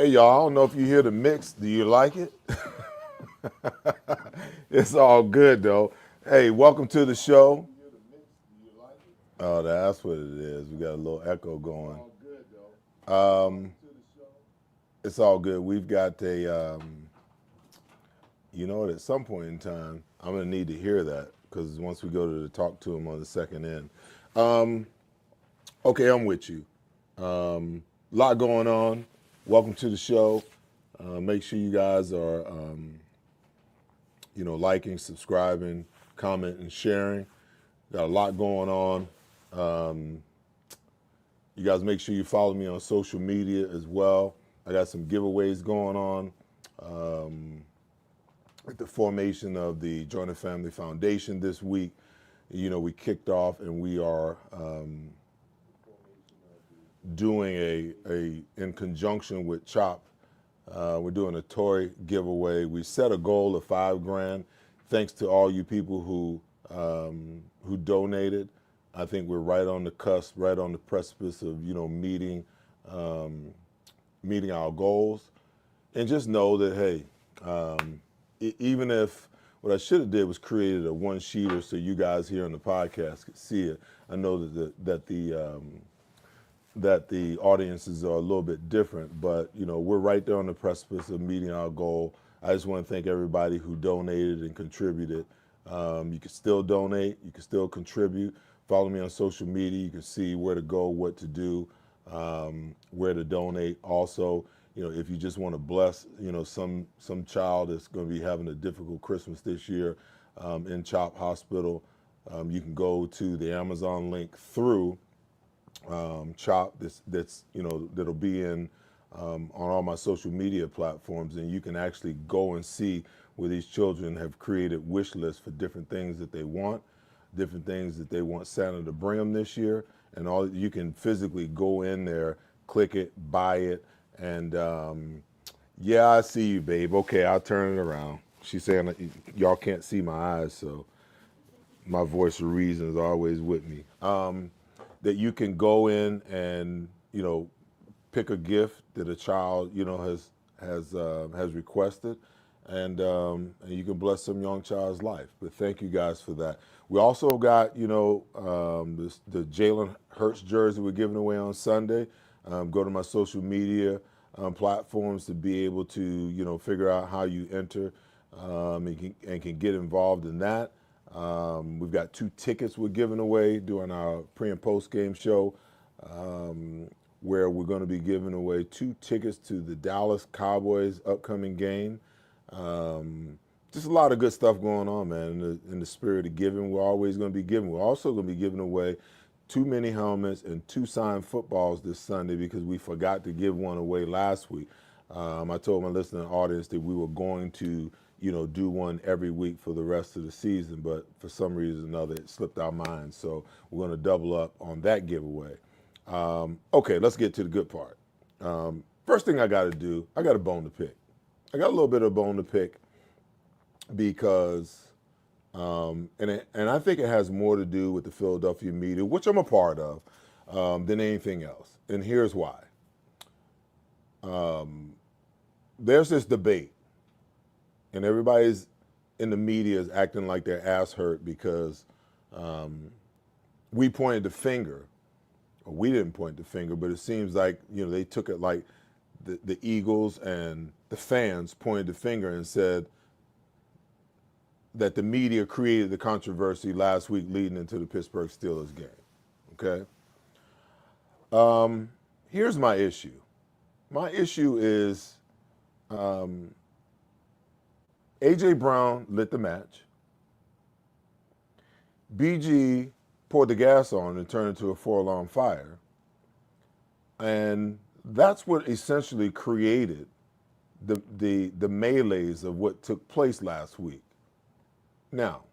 Hey, y'all, I don't know if you hear the mix. Do you like it? It's all good, though. Hey, welcome to the show. Oh, that's what it is. We got a little echo going. Um, it's all good. We've got you know what, at some point in time, I'm going to need to hear that because once we go to the talk to him on the second end. Um, okay, I'm with you. Lot going on. Welcome to the show. Make sure you guys are liking, subscribing, commenting, sharing. Got a lot going on. Um, you guys make sure you follow me on social media as well. I got some giveaways going on. At the formation of the Joyner Family Foundation this week, we kicked off and we are doing in conjunction with CHOP. We're doing a toy giveaway. We set a goal of $5,000. Thanks to all you people who donated. I think we're right on the cusp, right on the precipice of meeting our goals. And just know that hey, even if what I should have did was created a one-sheeter so you guys here on the podcast could see it. I know that the audiences are a little bit different, but we're right there on the precipice of meeting our goal. I just want to thank everybody who donated and contributed. You can still donate, you can still contribute. Follow me on social media. You can see where to go, what to do, where to donate. Also, if you just want to bless, some child that's going to be having a difficult Christmas this year in CHOP Hospital, you can go to the Amazon link through CHOP that'll be in on all my social media platforms, and you can actually go and see where these children have created wish lists for different things that they want, different things that they want Santa to bring them this year, and all you can physically go in there, click it, buy it, and yeah, I see you, babe. Okay, I'll turn it around. She's saying y'all can't see my eyes, so my voice of reason is always with me. That you can go in and pick a gift that a child has requested, and you can bless some young child's life. But thank you guys for that. We also got the Jalen Hurts jersey we're giving away on Sunday. Go to my social media platforms to be able to figure out how you enter and can get involved in that. We've got 2 tickets we're giving away during our pre and post game show, where we're going to be giving away 2 tickets to the Dallas Cowboys upcoming game. Just a lot of good stuff going on, man. In the spirit of giving, we're always going to be giving. We're also going to be giving away 2 mini helmets and 2 signed footballs this Sunday because we forgot to give one away last week. I told my listening audience that we were going to do one every week for the rest of the season, but for some reason or another, it slipped our minds. So we're going to double up on that giveaway. Okay, let's get to the good part. First thing I got to do, I got a bone to pick. I got a little bit of a bone to pick because, and I think it has more to do with the Philadelphia media, which I'm a part of, than anything else. And here's why. There's this debate, and everybody's in the media is acting like their ass hurt because we pointed the finger. Or we didn't point the finger, but it seems like they took it like the Eagles and the fans pointed the finger and said that the media created the controversy last week leading into the Pittsburgh Steelers game. Okay. Here's my issue. My issue is A.J. Brown lit the match. BG poured the gas on and turned into a 4-alarm fire. And that's what essentially created the melees of what took place last week. Now,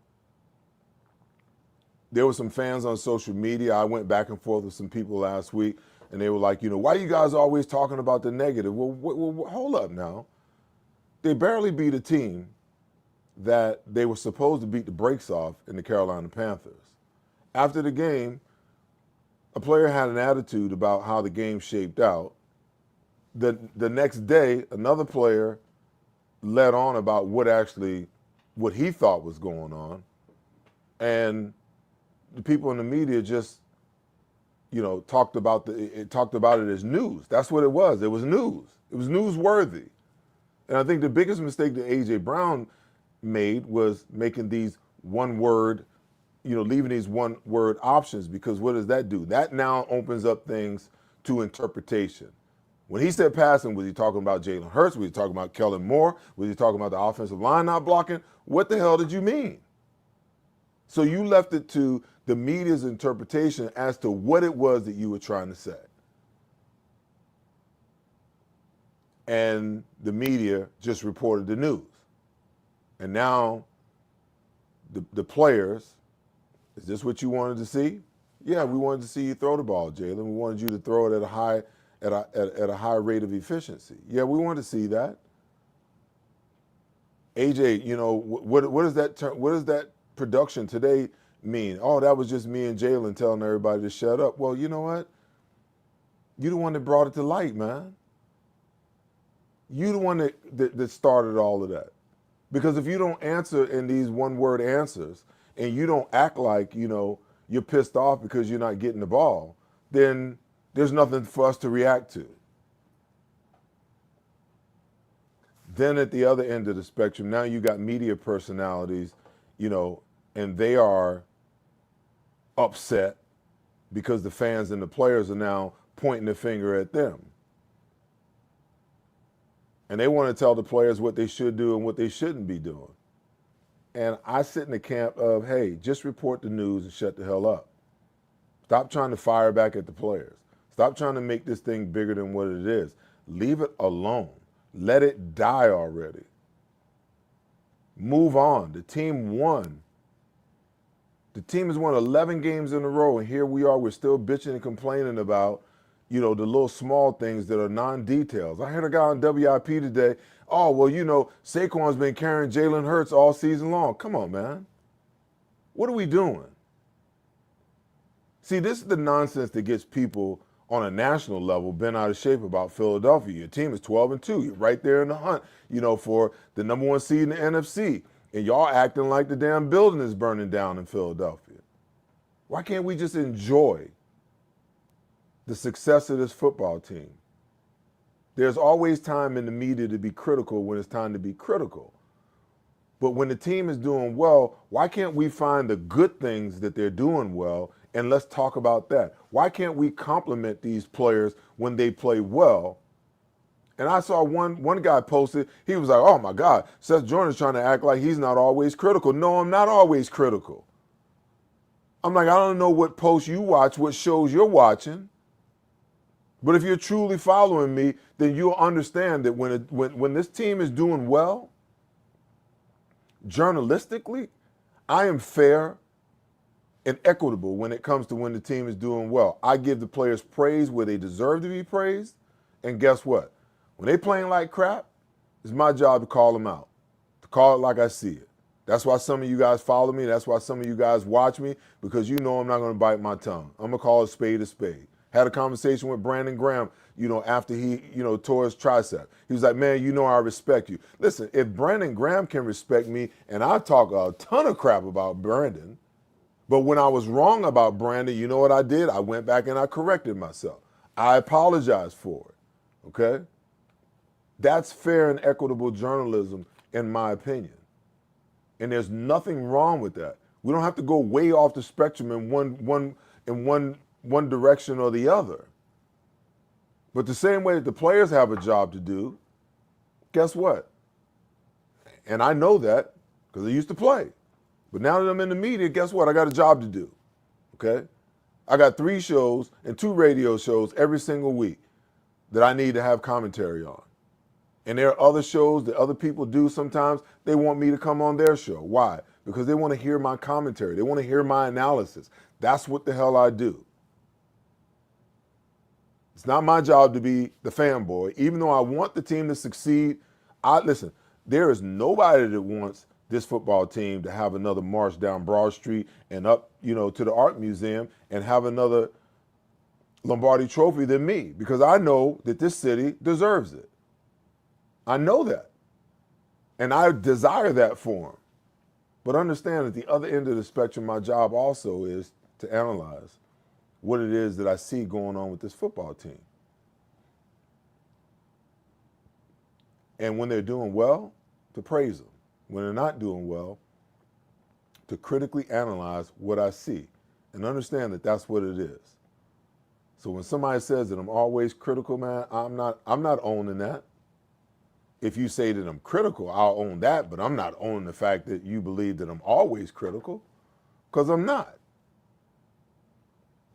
there were some fans on social media. I went back and forth with some people last week, and they were like, why are you guys always talking about the negative? Well, hold up now. They barely beat a team that they were supposed to beat the brakes off in the Carolina Panthers. After the game, a player had an attitude about how the game shaped out the next day, another player led on about what he thought was going on, and the people in the media just, talked about it as news. That's what it was. It was news. It was newsworthy. And I think the biggest mistake that A.J. Brown made was making these one word, leaving these one word options, because what does that do? That now opens up things to interpretation. When he said passing, was he talking about Jalen Hurts? Was he talking about Kellen Moore? Was he talking about the offensive line not blocking? What the hell did you mean? So you left it to the media's interpretation as to what it was that you were trying to say. And the media just reported the news. And now the players, is this what you wanted to see? Yeah, we wanted to see you throw the ball, Jalen. We wanted you to throw it at a high rate of efficiency. Yeah, we wanted to see that. AJ, what does that production today mean? Oh, that was just me and Jalen telling everybody to shut up. Well, you know what? You the one that brought it to light, man. You the one that started all of that. Because if you don't answer in these one-word answers and you don't act like, you're pissed off because you're not getting the ball, then there's nothing for us to react to. Then at the other end of the spectrum, now you got media personalities, and they are upset because the fans and the players are now pointing the finger at them. And they want to tell the players what they should do and what they shouldn't be doing. And I sit in the camp of, hey, just report the news and shut the hell up. Stop trying to fire back at the players. Stop trying to make this thing bigger than what it is. Leave it alone. Let it die already. Move on. The team won. The team has won 11 games in a row, and here we are. We're still bitching and complaining about, the little small things that are non-details. I heard a guy on WIP today, oh, well, Saquon's been carrying Jalen Hurts all season long. Come on, man. What are we doing? See, this is the nonsense that gets people on a national level bent out of shape about Philadelphia. Your team is 12-2. You're right there in the hunt, for the number one seed in the NFC. And y'all acting like the damn building is burning down in Philadelphia. Why can't we just enjoy the success of this football team? There's always time in the media to be critical when it's time to be critical. But when the team is doing well, why can't we find the good things that they're doing well, and let's talk about that? Why can't we compliment these players when they play well? And I saw one guy posted, he was like, oh my God, Seth Joyner's trying to act like he's not always critical. No, I'm not always critical. I'm like, I don't know what posts you watch, what shows you're watching. But if you're truly following me, then you'll understand that when this team is doing well, journalistically, I am fair and equitable when it comes to when the team is doing well. I give the players praise where they deserve to be praised. And guess what? When they playing like crap, it's my job to call them out, to call it like I see it. That's why some of you guys follow me. That's why some of you guys watch me, because I'm not going to bite my tongue. I'm going to call a spade a spade. Had a conversation with Brandon Graham, after he, tore his tricep. He was like, man, I respect you. Listen, if Brandon Graham can respect me, and I talk a ton of crap about Brandon, but when I was wrong about Brandon, you know what I did? I went back and I corrected myself. I apologized for it, okay? That's fair and equitable journalism, in my opinion. And there's nothing wrong with that. We don't have to go way off the spectrum in one direction or the other. But the same way that the players have a job to do, guess what? And I know that because I used to play. But now that I'm in the media, guess what? I got a job to do, okay? I got 3 shows and 2 radio shows every single week that I need to have commentary on. And there are other shows that other people do sometimes. They want me to come on their show. Why? Because they want to hear my commentary. They want to hear my analysis. That's what the hell I do. It's not my job to be the fanboy. Even though I want the team to succeed, listen, there is nobody that wants this football team to have another march down Broad Street and up, to the Art Museum and have another Lombardi Trophy than me because I know that this city deserves it. I know that. And I desire that for him. But understand at the other end of the spectrum, my job also is to analyze what it is that I see going on with this football team. And when they're doing well, to praise them. When they're not doing well, to critically analyze what I see and understand that that's what it is. So when somebody says that I'm always critical, man, I'm not owning that. If you say that I'm critical, I'll own that, but I'm not owning the fact that you believe that I'm always critical, because I'm not.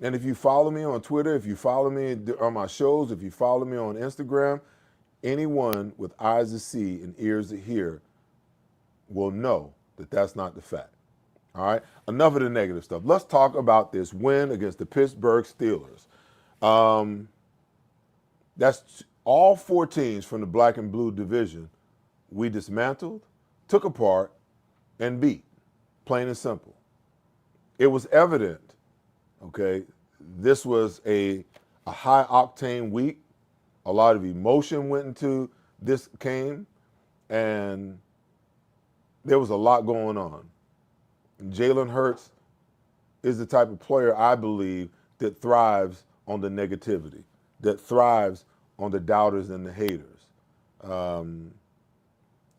And if you follow me on Twitter, if you follow me on my shows, if you follow me on Instagram, anyone with eyes to see and ears to hear will know that that's not the fact. All right? Enough of the negative stuff. Let's talk about this win against the Pittsburgh Steelers. That's all 4 teams from the black and blue division we dismantled, took apart, and beat, plain and simple. It was evident, okay, this was a high-octane week. A lot of emotion went into this game, and there was a lot going on. And Jalen Hurts is the type of player, I believe, that thrives on the negativity, that thrives on the doubters and the haters,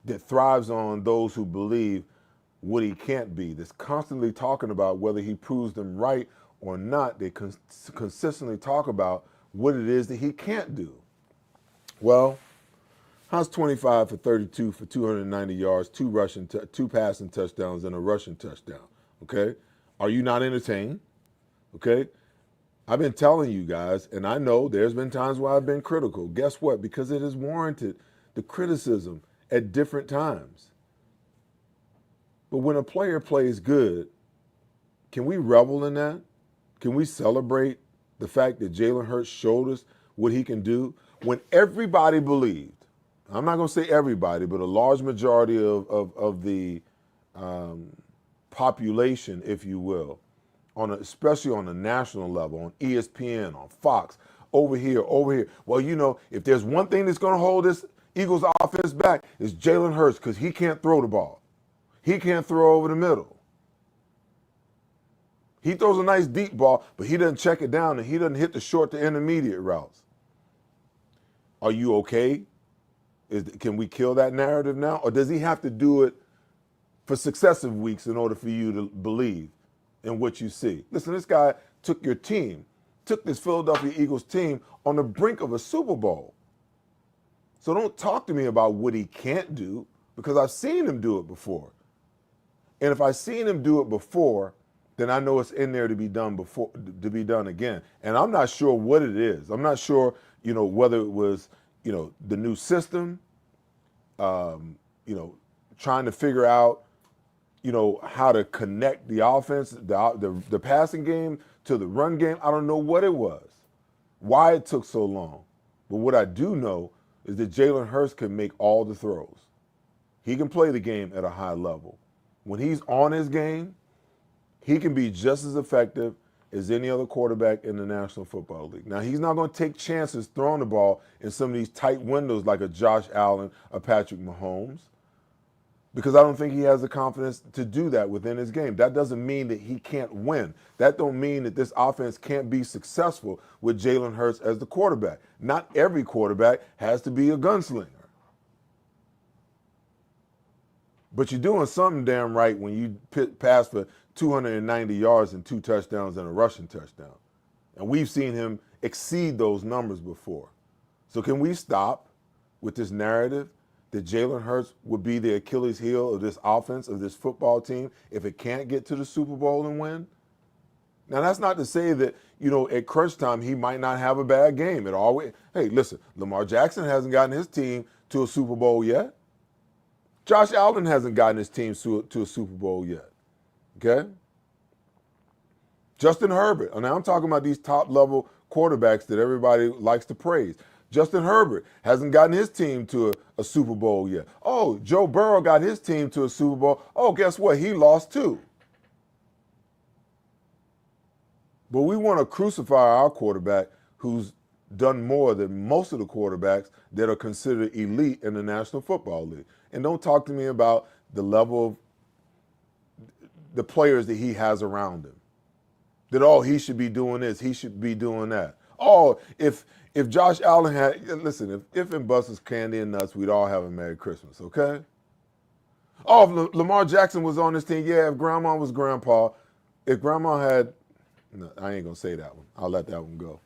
that thrives on those who believe what he can't be, that's constantly talking about whether he proves them right or not. They consistently talk about what it is that he can't do. Well, how's 25 for 32 for 290 yards, 2 passing touchdowns, and a rushing touchdown? Okay? Are you not entertained? Okay? I've been telling you guys, and I know there's been times where I've been critical. Guess what? Because it has warranted the criticism at different times. But when a player plays good, can we revel in that? Can we celebrate the fact that Jalen Hurts showed us what he can do? When everybody believed, I'm not going to say everybody, but a large majority of the population, if you will, especially on a national level, on ESPN, on Fox, over here. Well, you know, if there's one thing that's going to hold this Eagles offense back, it's Jalen Hurts, because he can't throw the ball. He can't throw over the middle. He throws a nice deep ball, but he doesn't check it down, and he doesn't hit the short to intermediate routes. Are you okay? Can we kill that narrative now? Or does he have to do it for successive weeks in order for you to believe in what you see? Listen, this guy took your team, took this Philadelphia Eagles team on the brink of a Super Bowl. So don't talk to me about what he can't do, because I've seen him do it before. And if I've seen him do it before, then I know it's in there to be done again. And I'm not sure what it is. I'm not sure, whether it was, the new system, trying to figure out, how to connect the offense, the passing game to the run game. I don't know what it was, why it took so long. But what I do know is that Jalen Hurts can make all the throws. He can play the game at a high level. When he's on his game, he can be just as effective as any other quarterback in the National Football League. Now, he's not going to take chances throwing the ball in some of these tight windows like a Josh Allen or Patrick Mahomes, because I don't think he has the confidence to do that within his game. That doesn't mean that he can't win. That don't mean that this offense can't be successful with Jalen Hurts as the quarterback. Not every quarterback has to be a gunslinger. But you're doing something damn right when you pass for 290 yards and 2 touchdowns and a rushing touchdown. And we've seen him exceed those numbers before. So can we stop with this narrative that Jalen Hurts would be the Achilles heel of this offense, of this football team, if it can't get to the Super Bowl and win? Now, that's not to say that, at crunch time, he might not have a bad game. Hey, listen, Lamar Jackson hasn't gotten his team to a Super Bowl yet. Josh Allen hasn't gotten his team to a Super Bowl yet. Okay? Justin Herbert. Now I'm talking about these top-level quarterbacks that everybody likes to praise. Justin Herbert hasn't gotten his team to a Super Bowl yet. Oh, Joe Burrow got his team to a Super Bowl. Oh, guess what? He lost too. But we want to crucify our quarterback who's done more than most of the quarterbacks that are considered elite in the National Football League. And don't talk to me about the level of the players that he has around him. That, oh, he should be doing this, he should be doing that. Oh, if Josh Allen had, listen, if and Bus was candy and nuts, we'd all have a Merry Christmas, okay? Oh, if Lamar Jackson was on this team, yeah, if Grandma was Grandpa, if Grandma had, no, I ain't going to say that one. I'll let that one go.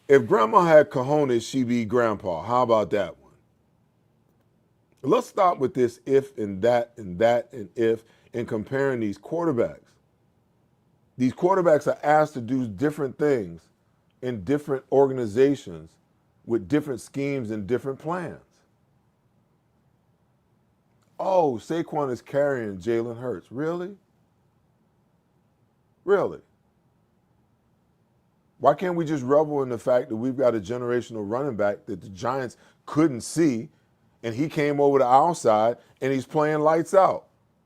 If Grandma had cojones, she'd be Grandpa. How about that one? Let's stop with this if and that and that and if and comparing these quarterbacks. These quarterbacks are asked to do different things in different organizations with different schemes and different plans. Oh, Saquon is carrying Jalen Hurts. Really? Really? Why can't we just revel in the fact that we've got a generational running back that the Giants couldn't see, and he came over to our side and he's playing lights out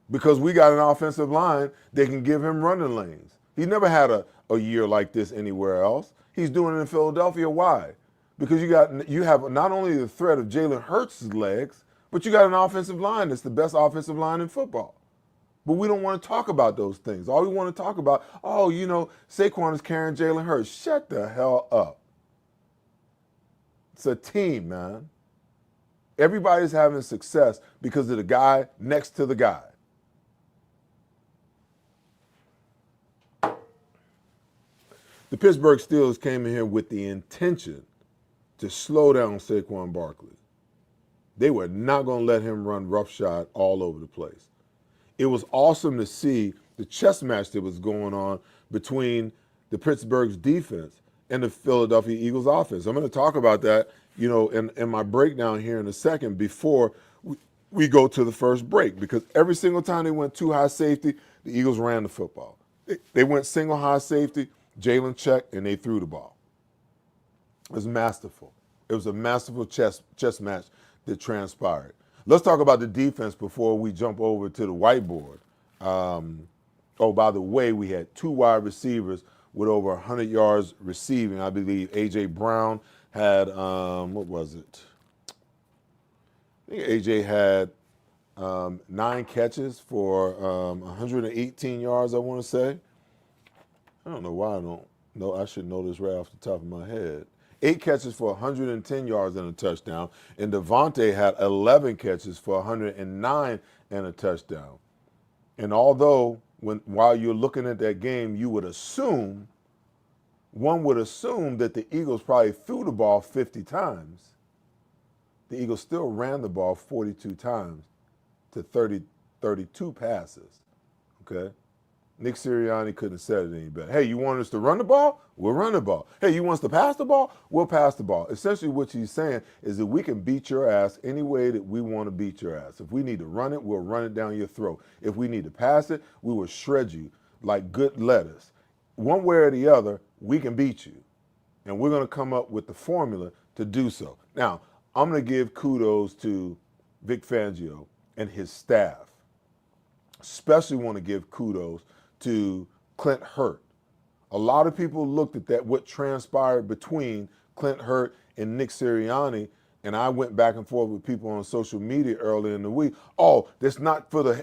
because we got an offensive line that can give him running lanes. He never had a year like this anywhere else. He's doing it in Philadelphia. Why? Because you have not only the threat of Jalen Hurts' legs, but you got an offensive line that's the best offensive line in football. But we don't want to talk about those things. All we want to talk about, oh, Saquon is carrying Jalen Hurts. Shut the hell up. It's a team, man. Everybody's having success because of the guy next to the guy. The Pittsburgh Steelers came in here with the intention to slow down Saquon Barkley. They were not going to let him run roughshod all over the place. It was awesome to see the chess match that was going on between the Pittsburgh's defense and the Philadelphia Eagles offense. I'm going to talk about that, in my breakdown here in a second before we go to the first break, because every single time they went two high safety, the Eagles ran the football. They went single high safety, Jalen checked, and they threw the ball. It was masterful. It was a masterful chess match that transpired. Let's talk about the defense before we jump over to the whiteboard. By the way, we had two wide receivers with over 100 yards receiving. I believe A.J. Brown had, what was it? I think A.J. had 9 catches for 118 yards, I want to say. I don't know why I don't know. I should know this right off the top of my head. 8 catches for 110 yards and a touchdown. And Devontae had 11 catches for 109 and a touchdown. And although while you're looking at that game, one would assume that the Eagles probably threw the ball 50 times. The Eagles still ran the ball 42 times to 32 passes. Okay? Nick Sirianni couldn't have said it any better. Hey, you want us to run the ball? We'll run the ball. Hey, you want us to pass the ball? We'll pass the ball. Essentially what he's saying is that we can beat your ass any way that we want to beat your ass. If we need to run it, we'll run it down your throat. If we need to pass it, we will shred you like good lettuce. One way or the other, we can beat you. And we're going to come up with the formula to do so. Now, I'm going to give kudos to Vic Fangio and his staff. Especially want to give kudos to Clint Hurt. A lot of people looked at that, what transpired between Clint Hurt and Nick Sirianni, and I went back and forth with people on social media earlier in the week. Oh, that's not for I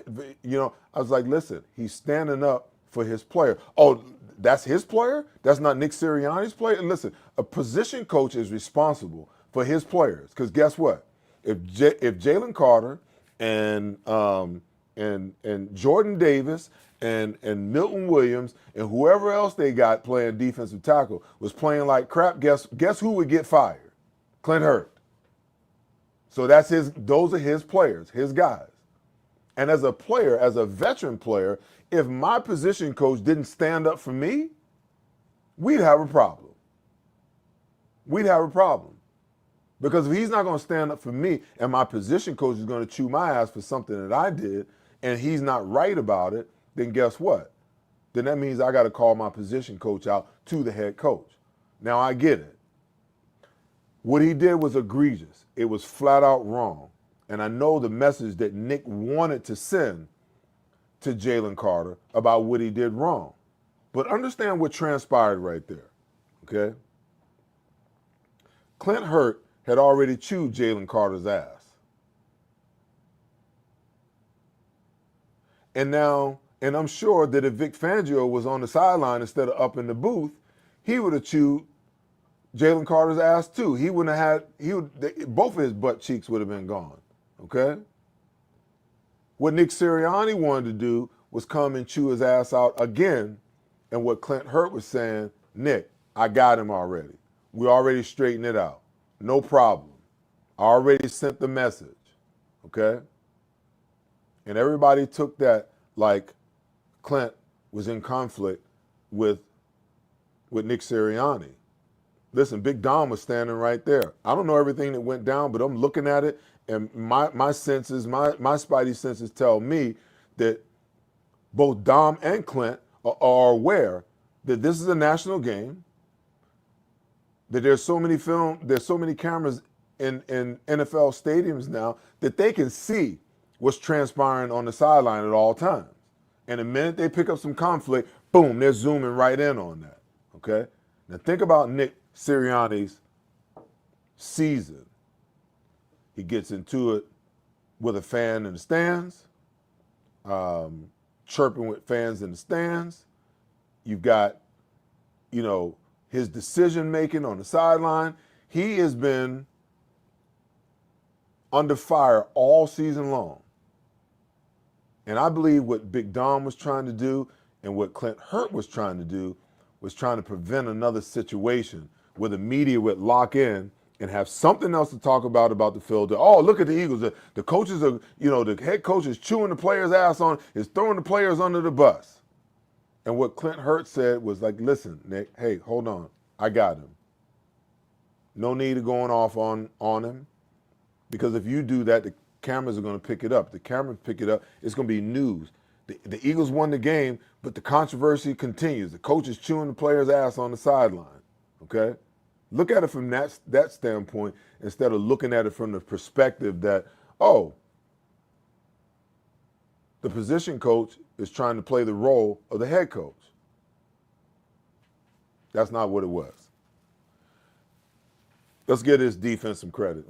was like, listen, he's standing up for his player. Oh, that's his player? That's not Nick Sirianni's player? And listen, a position coach is responsible for his players, because guess what? If Jalen Carter and Jordan Davis and Milton Williams and whoever else they got playing defensive tackle was playing like crap, guess who would get fired? Clint Hurt. So those are his players, his guys. And as a player, as a veteran player, if my position coach didn't stand up for me, we'd have a problem. We'd have a problem. Because if he's not going to stand up for me and my position coach is going to chew my ass for something that I did and he's not right about it, then guess what? Then that means I got to call my position coach out to the head coach. Now, I get it. What he did was egregious. It was flat out wrong. And I know the message that Nick wanted to send to Jalen Carter about what he did wrong. But understand what transpired right there, okay? Clint Hurt had already chewed Jalen Carter's ass. And I'm sure that if Vic Fangio was on the sideline instead of up in the booth, he would have chewed Jalen Carter's ass too. He wouldn't have both of his butt cheeks would have been gone, okay? What Nick Sirianni wanted to do was come and chew his ass out again, and what Clint Hurt was saying, Nick, I got him already. We already straightened it out. No problem. I already sent the message, okay? And everybody took that like Clint was in conflict with Nick Sirianni. Listen, Big Dom was standing right there. I don't know everything that went down, but I'm looking at it, and my senses, my spidey senses tell me that both Dom and Clint are aware that this is a national game, that there's so many cameras in NFL stadiums now that they can see what's transpiring on the sideline at all times. And the minute they pick up some conflict, boom, they're zooming right in on that, okay? Now think about Nick Sirianni's season. He gets into it with a fan in the stands, chirping with fans in the stands. You've got, his decision-making on the sideline. He has been under fire all season long. And I believe what Big Dom was trying to do and what Clint Hurt was trying to do was trying to prevent another situation where the media would lock in and have something else to talk about the field. Oh, look at the Eagles. The coaches are, the head coach is chewing the players' ass on, is throwing the players under the bus. And what Clint Hurt said was like, listen, Nick, hey, hold on. I got him. No need of going off on him, because if you do that, the cameras are going to pick it up. The cameras pick it up, it's going to be news. The Eagles won the game, but the controversy continues. The coach is chewing the player's ass on the sideline, okay? Look at it from that standpoint instead of looking at it from the perspective that, oh, the position coach is trying to play the role of the head coach. That's not what it was. Let's give this defense some credit.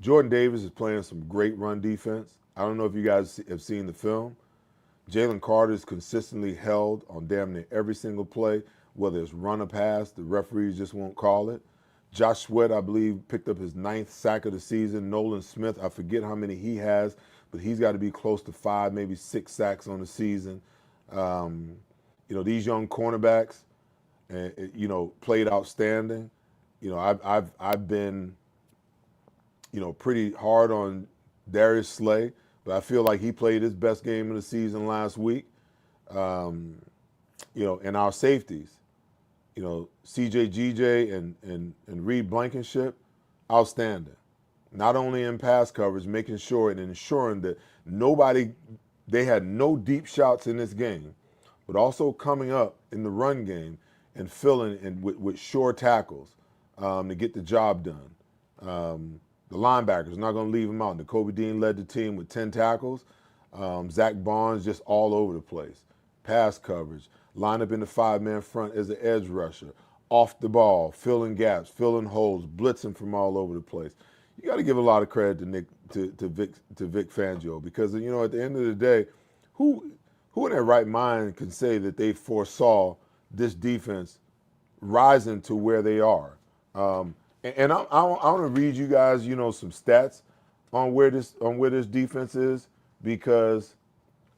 Jordan Davis is playing some great run defense. I don't know if you guys have seen the film. Jalen Carter is consistently held on damn near every single play, whether it's run or pass. The referees just won't call it. Josh Sweat, I believe, picked up his 9th sack of the season. Nolan Smith, I forget how many he has, but he's got to be close to 5, maybe 6 sacks on the season. These young cornerbacks, played outstanding. I've been, pretty hard on Darius Slay, but I feel like he played his best game of the season last week. And our safeties, CJ GJ and Reed Blankenship, outstanding. Not only in pass coverage, making sure and ensuring that they had no deep shots in this game, but also coming up in the run game and filling in with sure tackles to get the job done. The linebackers, not going to leave them out. N'Kobe Dean led the team with 10 tackles. Zach Barnes just all over the place. Pass coverage, line up in the 5-man front as an edge rusher, off the ball, filling gaps, filling holes, blitzing from all over the place. You got to give a lot of credit to Vic Fangio, because at the end of the day, who in their right mind can say that they foresaw this defense rising to where they are? And I want to read you guys, some stats on where this defense is, because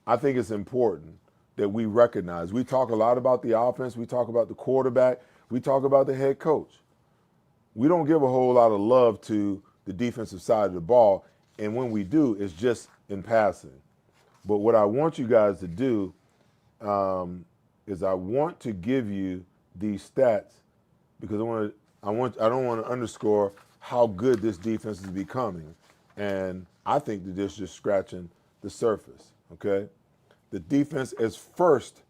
I think it's important that we recognize. We talk a lot about the offense. We talk about the quarterback. We talk about the head coach. We don't give a whole lot of love to the defensive side of the ball, and when we do, it's just in passing. But what I want you guys to do is I want to give you these stats, because I don't want to underscore how good this defense is becoming. And I think that they're just scratching the surface, okay? The defense is first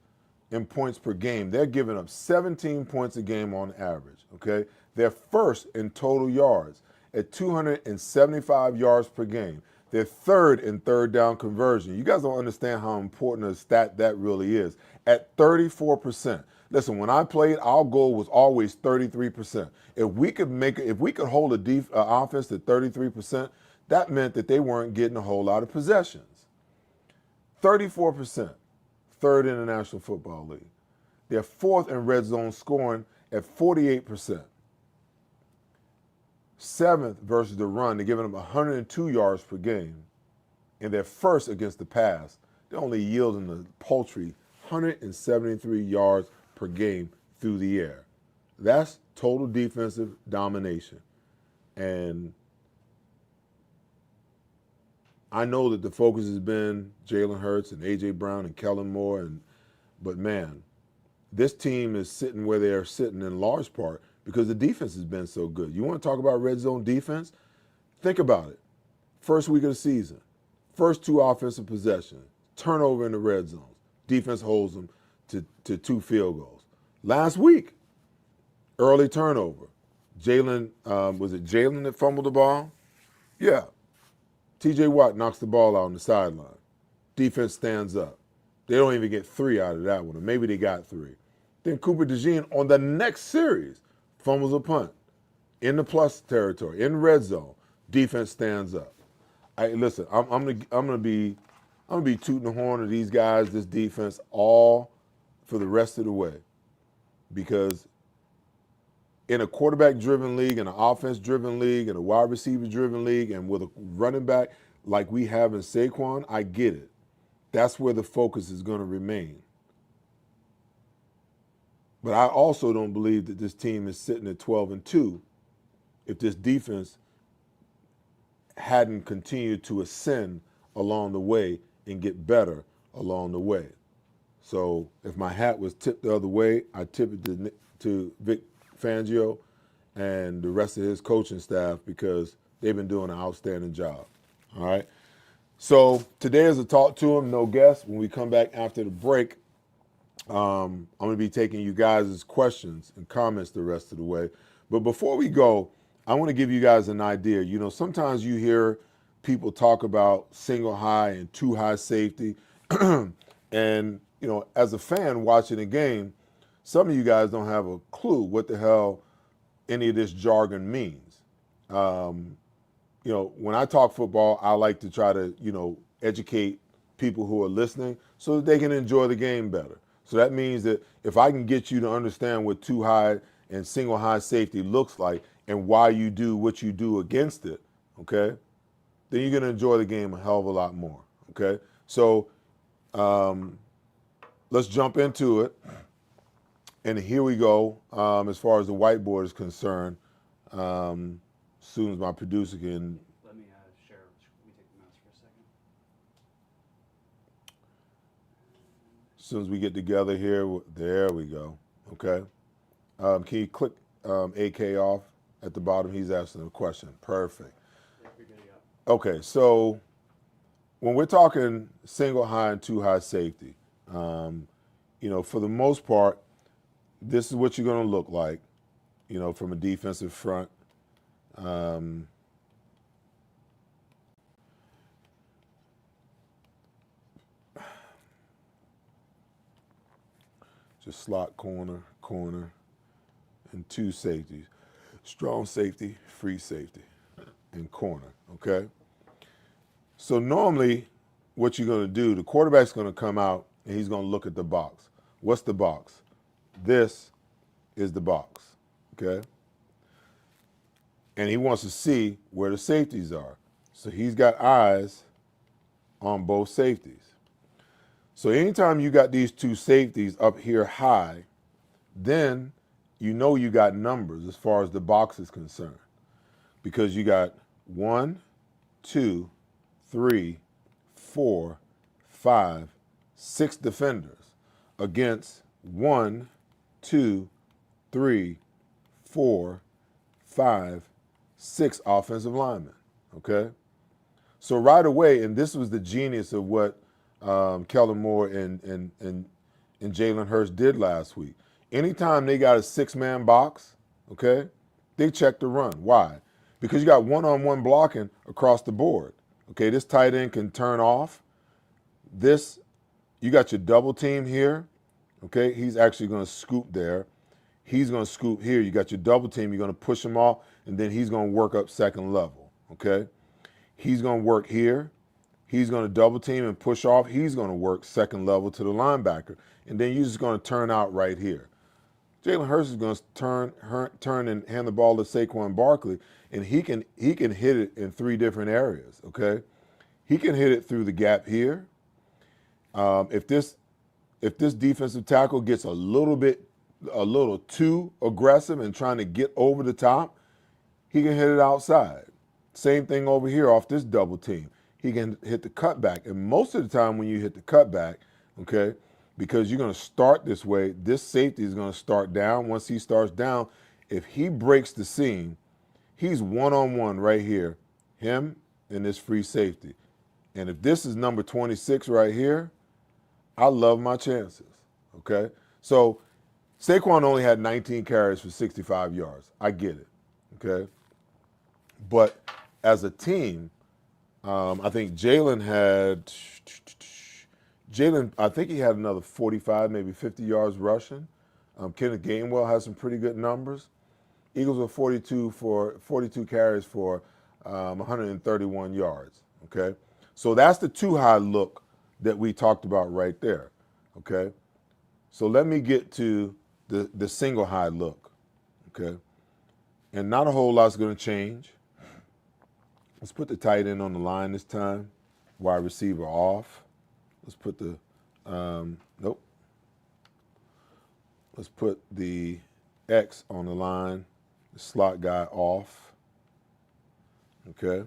in points per game. They're giving up 17 points a game on average, okay? They're first in total yards at 275 yards per game. They're third in third down conversion. You guys don't understand how important a stat that really is. At 34%. Listen, when I played, our goal was always 33%. If we could hold a offense to 33%, that meant that they weren't getting a whole lot of possessions. 34%, third in the National Football League. They're fourth in red zone scoring at 48%. Seventh versus the run, they're giving them 102 yards per game. And they're first against the pass. They're only yielding a paltry 173 yards per game through the air. That's total defensive domination. And I know that the focus has been Jalen Hurts and A.J. Brown and Kellen Moore, but man, this team is sitting where they are sitting in large part because the defense has been so good. You want to talk about red zone defense? Think about it. First week of the season, first two offensive possessions, turnover in the red zone. Defense holds them to 2 field goals. Last week, early turnover. Jalen, was it Jalen that fumbled the ball? Yeah. T.J. Watt knocks the ball out on the sideline. Defense stands up. They don't even get 3 out of that one, or maybe they got 3. Then Cooper DeJean on the next series fumbles a punt in the plus territory, in red zone. Defense stands up. Listen, I'm gonna be tooting the horn of these guys, this defense, all for the rest of the way, because in a quarterback-driven league, in an offense-driven league, in a wide receiver-driven league, and with a running back like we have in Saquon, I get it. That's where the focus is going to remain. But I also don't believe that this team is sitting at 12-2 if this defense hadn't continued to ascend along the way and get better along the way. So if my hat was tipped the other way, I tip it to Vic Fangio and the rest of his coaching staff because they've been doing an outstanding job. All right. So today is a talk to him, no guest. When we come back after the break, I'm going to be taking you guys' questions and comments the rest of the way. But before we go, I want to give you guys an idea. You know, sometimes you hear people talk about single high and two high safety. And, you know, as a fan watching a game, some of you guys don't have a clue what the hell any of this jargon means. You know, when I talk football, I like to try to, you know, educate people who are listening so that they can enjoy the game better. So that means that if I can get you to understand what two high and single high safety looks like and why you do what you do against it, okay, then you're going to enjoy the game a hell of a lot more, okay? So let's jump into it. And here we go, as far as the whiteboard is concerned. As soon as my producer can. Let me share. Let me take the mouse for a second. As soon as we get together here, there we go. Okay. Can you click AK off at the bottom? He's asking a question. Perfect. Yeah, we're good to go. Okay, so when we're talking single high and two high safety, you know, for the most part, this is what you're going to look like, you know, from a defensive front. Just slot corner, and two safeties. Strong safety, free safety, and corner, okay? So normally what you're going to do, the quarterback's going to come out and he's going to look at the box. What's the box? This is the box, okay? And he wants to see where the safeties are. So he's got eyes on both safeties. So anytime you got these two safeties up here high, then you know you got numbers as far as the box is concerned. Because you got 1, 2, 3, 4, 5, 6 defenders against 1, 2, 3, 4, 5, 6 offensive linemen, okay? So right away, and this was the genius of what Kellen Moore and Jalen Hurts did last week. Anytime they got a 6-man box, okay, they check the run. Why? Because you got one-on-one blocking across the board. Okay, this tight end can turn off. This, you got your double team here. Okay, he's actually going to scoop there. He's going to scoop here. You got your double team. You're going to push him off, and then he's going to work up second level. Okay, he's going to work here. He's going to double team and push off. He's going to work second level to the linebacker, and then you're just going to turn out right here. Jalen Hurts is going to turn and hand the ball to Saquon Barkley, and he can hit it in three different areas. Okay, he can hit it through the gap here. If this defensive tackle gets a little too aggressive and trying to get over the top, he can hit it outside. Same thing over here off this double team. He can hit the cutback. And most of the time when you hit the cutback, okay, because you're going to start this way, this safety is going to start down. Once he starts down, if he breaks the seam, he's one-on-one right here, him and this free safety. And if this is number 26 right here, I love my chances, okay? So Saquon only had 19 carries for 65 yards. I get it, okay? But as a team, I think I think he had another 45, maybe 50 yards rushing. Kenneth Gainwell has some pretty good numbers. Eagles were 42 carries for 131 yards, okay? So that's the too high look that we talked about right there, okay? So let me get to the single high look, okay? And not a whole lot's going to change. Let's put the tight end on the line this time, wide receiver off. Let's put the, Let's put the X on the line, the slot guy off, okay?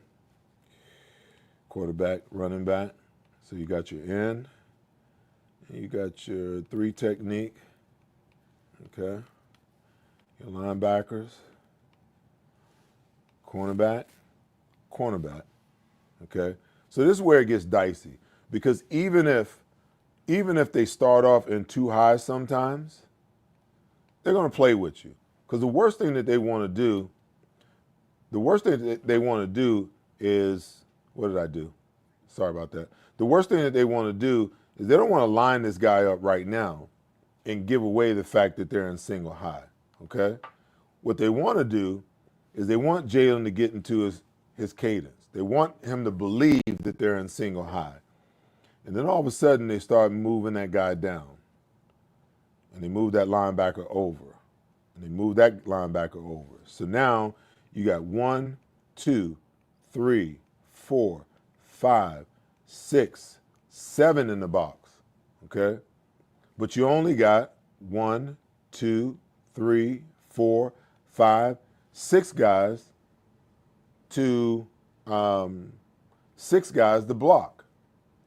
Quarterback, running back. So you got your end, and you got your three technique, okay? Your linebackers, cornerback, okay? So this is where it gets dicey, because even if they start off in too high sometimes, they're going to play with you. Because the worst thing that they want to do is, what did I do? Sorry about that. The worst thing that they want to do is they don't want to line this guy up right now and give away the fact that they're in single high, okay? What they want to do is they want Jalen to get into his cadence. They want him to believe that they're in single high. And then all of a sudden they start moving that guy down. And they move that linebacker over. And they move that linebacker over. So now you got 1, 2, 3, 4, 5, 6, 7 in the box, okay? But you only got 1, 2, 3, 4, 5, 6 guys to block.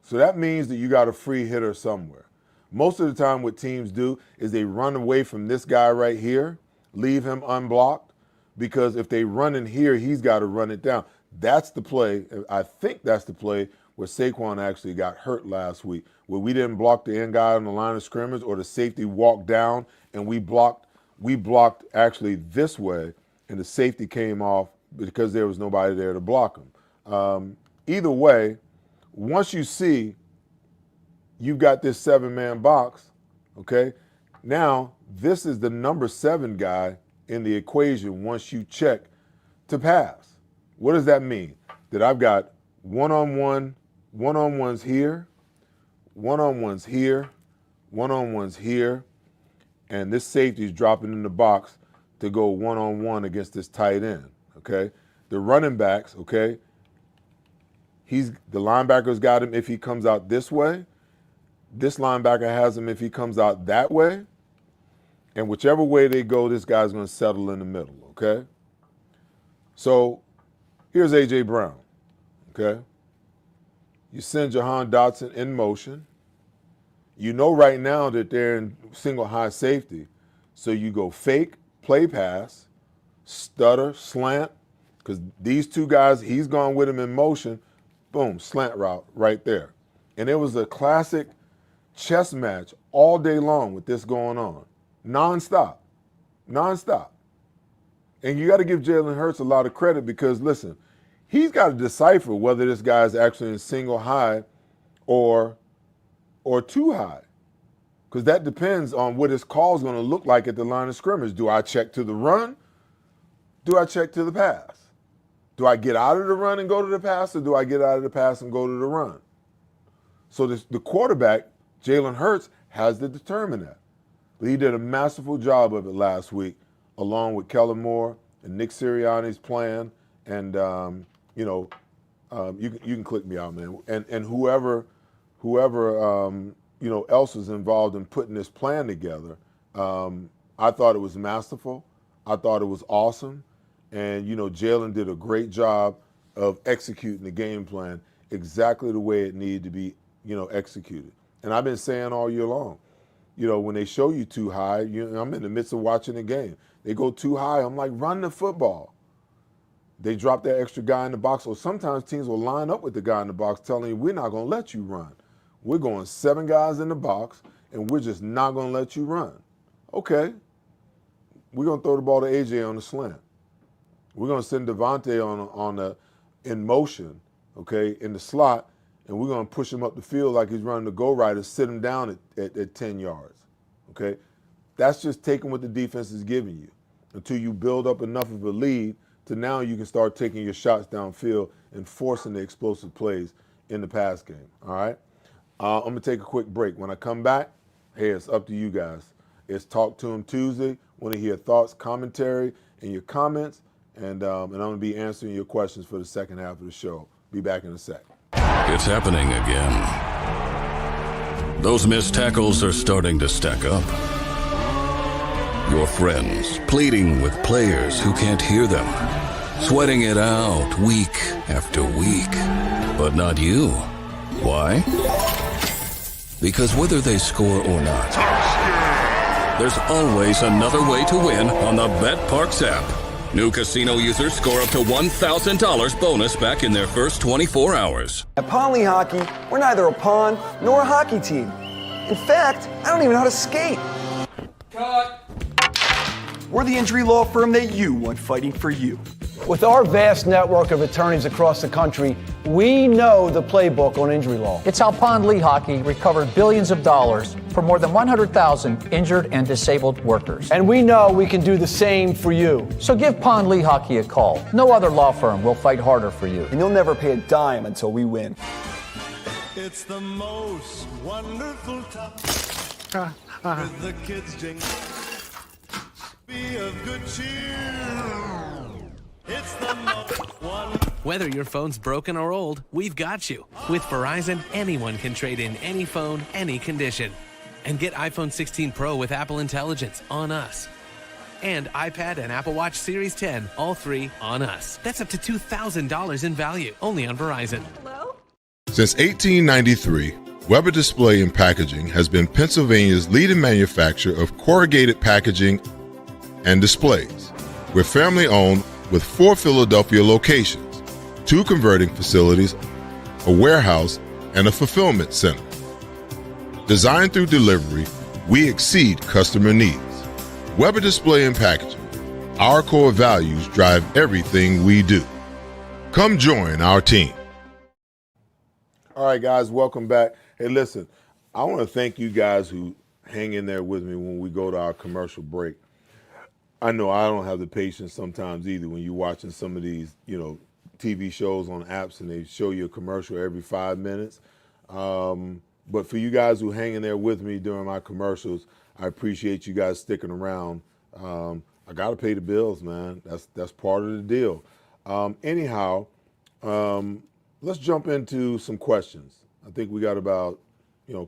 So that means that you got a free hitter somewhere. Most of the time what teams do is they run away from this guy right here, leave him unblocked, because if they run in here, he's got to run it down. That's the play. I think that's the play where Saquon actually got hurt last week, where we didn't block the end guy on the line of scrimmage, or the safety walked down and we blocked actually this way, and the safety came off because there was nobody there to block him. Either way, once you see you've got this 7-man box, okay, now this is the number 7 guy in the equation once you check to pass. What does that mean? That I've got one-on-ones here, one-on-ones here, one-on-ones here, and this safety is dropping in the box to go one-on-one against this tight end, okay? The running backs, okay, the linebacker's got him if he comes out this way. This linebacker has him if he comes out that way. And whichever way they go, this guy's going to settle in the middle, okay? So here's A.J. Brown, okay? You send Jahan Dotson in motion. You know right now that they're in single high safety. So you go fake, play pass, stutter, slant, because these two guys, he's gone with him in motion. Boom, slant route right there. And it was a classic chess match all day long with this going on. Nonstop. And you got to give Jalen Hurts a lot of credit, because, listen, He's got to decipher whether this guy's actually in single high or two high, because that depends on what his call is going to look like at the line of scrimmage. Do I check to the run? Do I check to the pass? Do I get out of the run and go to the pass, or do I get out of the pass and go to the run? So the quarterback, Jalen Hurts, has to determine that. But he did a masterful job of it last week, along with Kellen Moore and Nick Sirianni's plan. And, you can click me out, man. And whoever else is involved in putting this plan together, I thought it was masterful. I thought it was awesome. And, Jalen did a great job of executing the game plan exactly the way it needed to be, executed. And I've been saying all year long, when they show you too high, I'm in the midst of watching the game. They go too high, I'm like, run the football. They drop that extra guy in the box, or sometimes teams will line up with the guy in the box telling you, we're not going to let you run. We're going 7 guys in the box, and we're just not going to let you run. Okay. We're going to throw the ball to AJ on the slant. We're going to send Devontae in motion, okay, in the slot, and we're going to push him up the field like he's running the go right and sit him down at 10 yards, okay? That's just taking what the defense is giving you until you build up enough of a lead to now you can start taking your shots downfield and forcing the explosive plays in the pass game, all right? I'm going to take a quick break. When I come back, hey, it's up to you guys. It's Talk to 'em Tuesday. Want to hear thoughts, commentary, and your comments, and I'm going to be answering your questions for the second half of the show. Be back in a sec. It's happening again. Those missed tackles are starting to stack up. Your friends pleading with players who can't hear them, sweating it out week after week. But not you. Why? Because whether they score or not, there's always another way to win on the BetParx app. New casino users score up to $1,000 bonus back in their first 24 hours. At Ponley Hockey, we're neither a pond nor a hockey team. In fact, I don't even know how to skate. Cut. We're the injury law firm that you want fighting for you. With our vast network of attorneys across the country, we know the playbook on injury law. It's how Pond Lee Hockey recovered billions of dollars for more than 100,000 injured and disabled workers. And we know we can do the same for you. So give Pond Lee Hockey a call. No other law firm will fight harder for you. And you'll never pay a dime until we win. It's the most wonderful time with the kids jingle. Be of good cheer. It's the most wonderful. Whether your phone's broken or old, we've got you. With Verizon, anyone can trade in any phone, any condition. And get iPhone 16 Pro with Apple Intelligence on us. And iPad and Apple Watch Series 10, all 3 on us. That's up to $2,000 in value, only on Verizon. Hello? Since 1893, Weber Display and Packaging has been Pennsylvania's leading manufacturer of corrugated packaging and displays. We're family owned with 4 Philadelphia locations, 2 converting facilities, a warehouse, and a fulfillment center. Designed through delivery, we exceed customer needs. Weber Display and Packaging. Our core values drive everything we do. Come join our team. All right, guys, welcome back. Hey, listen, I want to thank you guys who hang in there with me when we go to our commercial break. I know I don't have the patience sometimes either when you're watching some of these, TV shows on apps and they show you a commercial every 5 minutes. But for you guys who hang in there with me during my commercials, I appreciate you guys sticking around. I got to pay the bills, man. That's part of the deal. Anyhow, let's jump into some questions. I think we got about,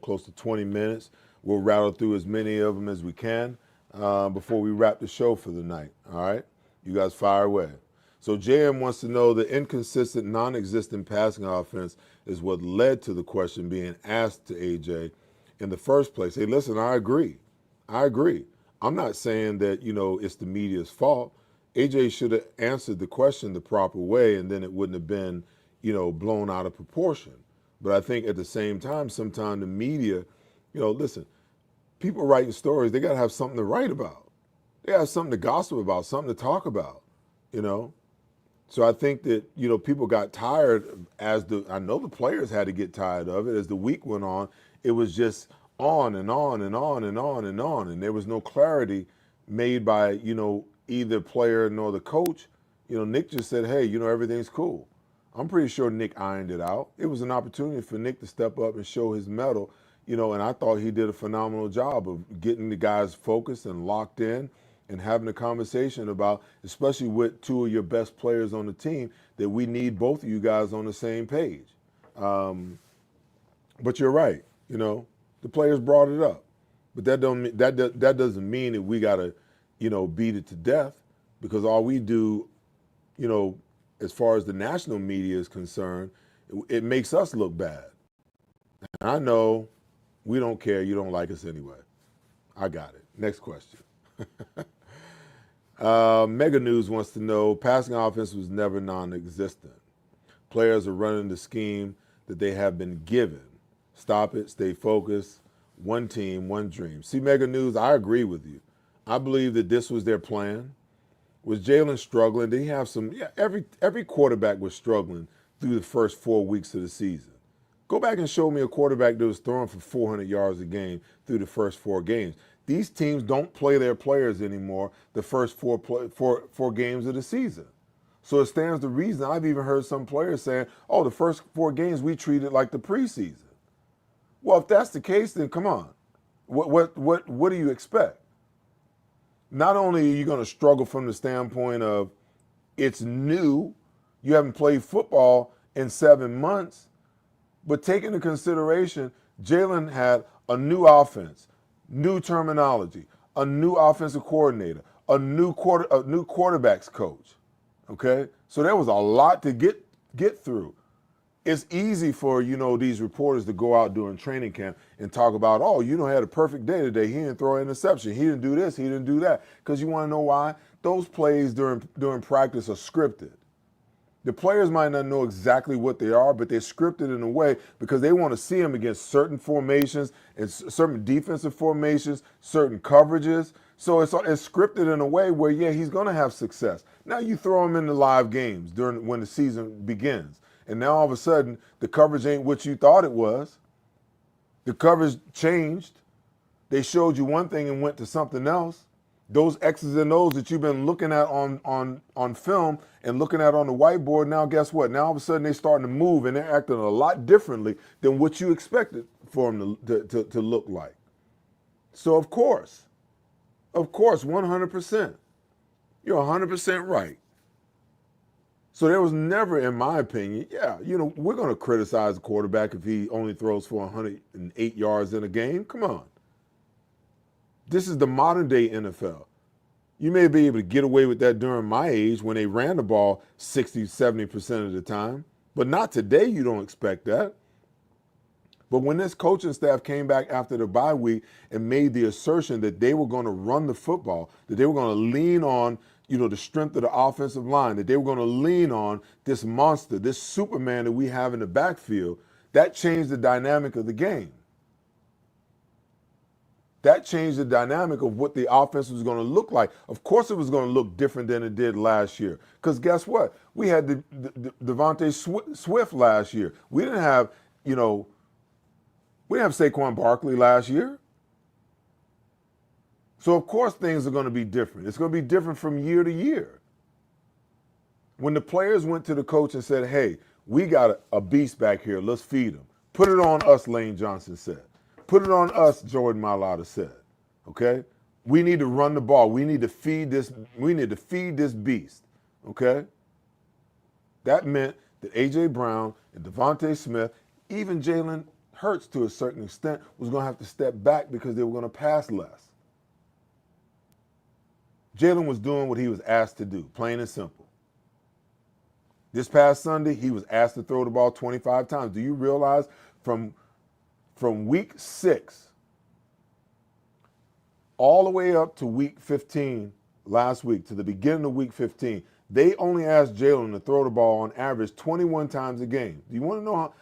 close to 20 minutes. We'll rattle through as many of them as we can before we wrap the show for the night. All right? You guys fire away. So JM wants to know the inconsistent, non-existent passing offense is what led to the question being asked to AJ in the first place. Hey, listen, I agree. I'm not saying that, it's the media's fault. AJ should have answered the question the proper way, and then it wouldn't have been, blown out of proportion. But I think at the same time, sometimes the media, listen, people writing stories, they got to have something to write about. They have something to gossip about, something to talk about, So I think that, people got tired I know the players had to get tired of it as the week went on. It was just on and on and on and on and on. And there was no clarity made by, either player nor the coach. Nick just said, hey, everything's cool. I'm pretty sure Nick ironed it out. It was an opportunity for Nick to step up and show his mettle, and I thought he did a phenomenal job of getting the guys focused and locked in and having a conversation about, especially with two of your best players on the team, that we need both of you guys on the same page. But you're right, the players brought it up. But that doesn't mean that we got to, beat it to death, because all we do, as far as the national media is concerned, it makes us look bad. And I know we don't care. You don't like us anyway. I got it. Next question. Mega News wants to know, passing offense was never non-existent. Players are running the scheme that they have been given. Stop it, stay focused, one team, one dream. See, Mega News, I agree with you. I believe that this was their plan. Was Jalen struggling? Did he have some? Yeah, every quarterback was struggling through the first 4 weeks of the season. Go back and show me a quarterback that was throwing for 400 yards a game through the first 4 games. These teams don't play their players anymore the first four games of the season. So it stands to reason. I've even heard some players saying, oh, the first 4 games we treated like the preseason. Well, if that's the case, then come on. What do you expect? Not only are you going to struggle from the standpoint of it's new, you haven't played football in 7 months, but take into consideration, Jalen had a new offense, new terminology, a new offensive coordinator, a new quarterbacks coach. Okay, so there was a lot to get through. It's easy for these reporters to go out during training camp and talk about, oh, had a perfect day today. He didn't throw an interception. He didn't do this. He didn't do that. Because you want to know why? Those plays during practice are scripted. The players might not know exactly what they are, but they're scripted in a way because they want to see them against certain formations and certain defensive formations, certain coverages. So it's scripted in a way where, yeah, he's going to have success. Now you throw him into live games when the season begins. And now all of a sudden, the coverage ain't what you thought it was. The coverage changed. They showed you one thing and went to something else. Those X's and O's that you've been looking at on film and looking at on the whiteboard, now guess what? Now all of a sudden they're starting to move and they're acting a lot differently than what you expected for them to look like. So of course, 100%. You're 100% right. So there was never, in my opinion, we're going to criticize the quarterback if he only throws for 108 yards in a game. Come on. This is the modern day NFL. You may be able to get away with that during my age when they ran the ball 60, 70% of the time, but not today. You don't expect that. But when this coaching staff came back after the bye week and made the assertion that they were going to run the football, that they were going to lean on the strength of the offensive line, that they were going to lean on this monster, this Superman that we have in the backfield, that changed the dynamic of the game. That changed the dynamic of what the offense was going to look like. Of course it was going to look different than it did last year. Because guess what? We had the Devontae Swift last year. We didn't have, we didn't have Saquon Barkley last year. So, of course, things are going to be different. It's going to be different from year to year. When the players went to the coach and said, hey, we got a beast back here. Let's feed him. Put it on us, Lane Johnson said. Put it on us, Jordan Mailata said. Okay? We need to run the ball. We need to feed this. We need to feed this beast. Okay? That meant that A.J. Brown and Devontae Smith, even Jalen Hurts to a certain extent, was going to have to step back because they were going to pass less. Jalen was doing what he was asked to do, plain and simple. This past Sunday, he was asked to throw the ball 25 times. Do you realize from week 6 all the way up to week 15 last week, to the beginning of week 15, they only asked Jalen to throw the ball on average 21 times a game. Do you want to know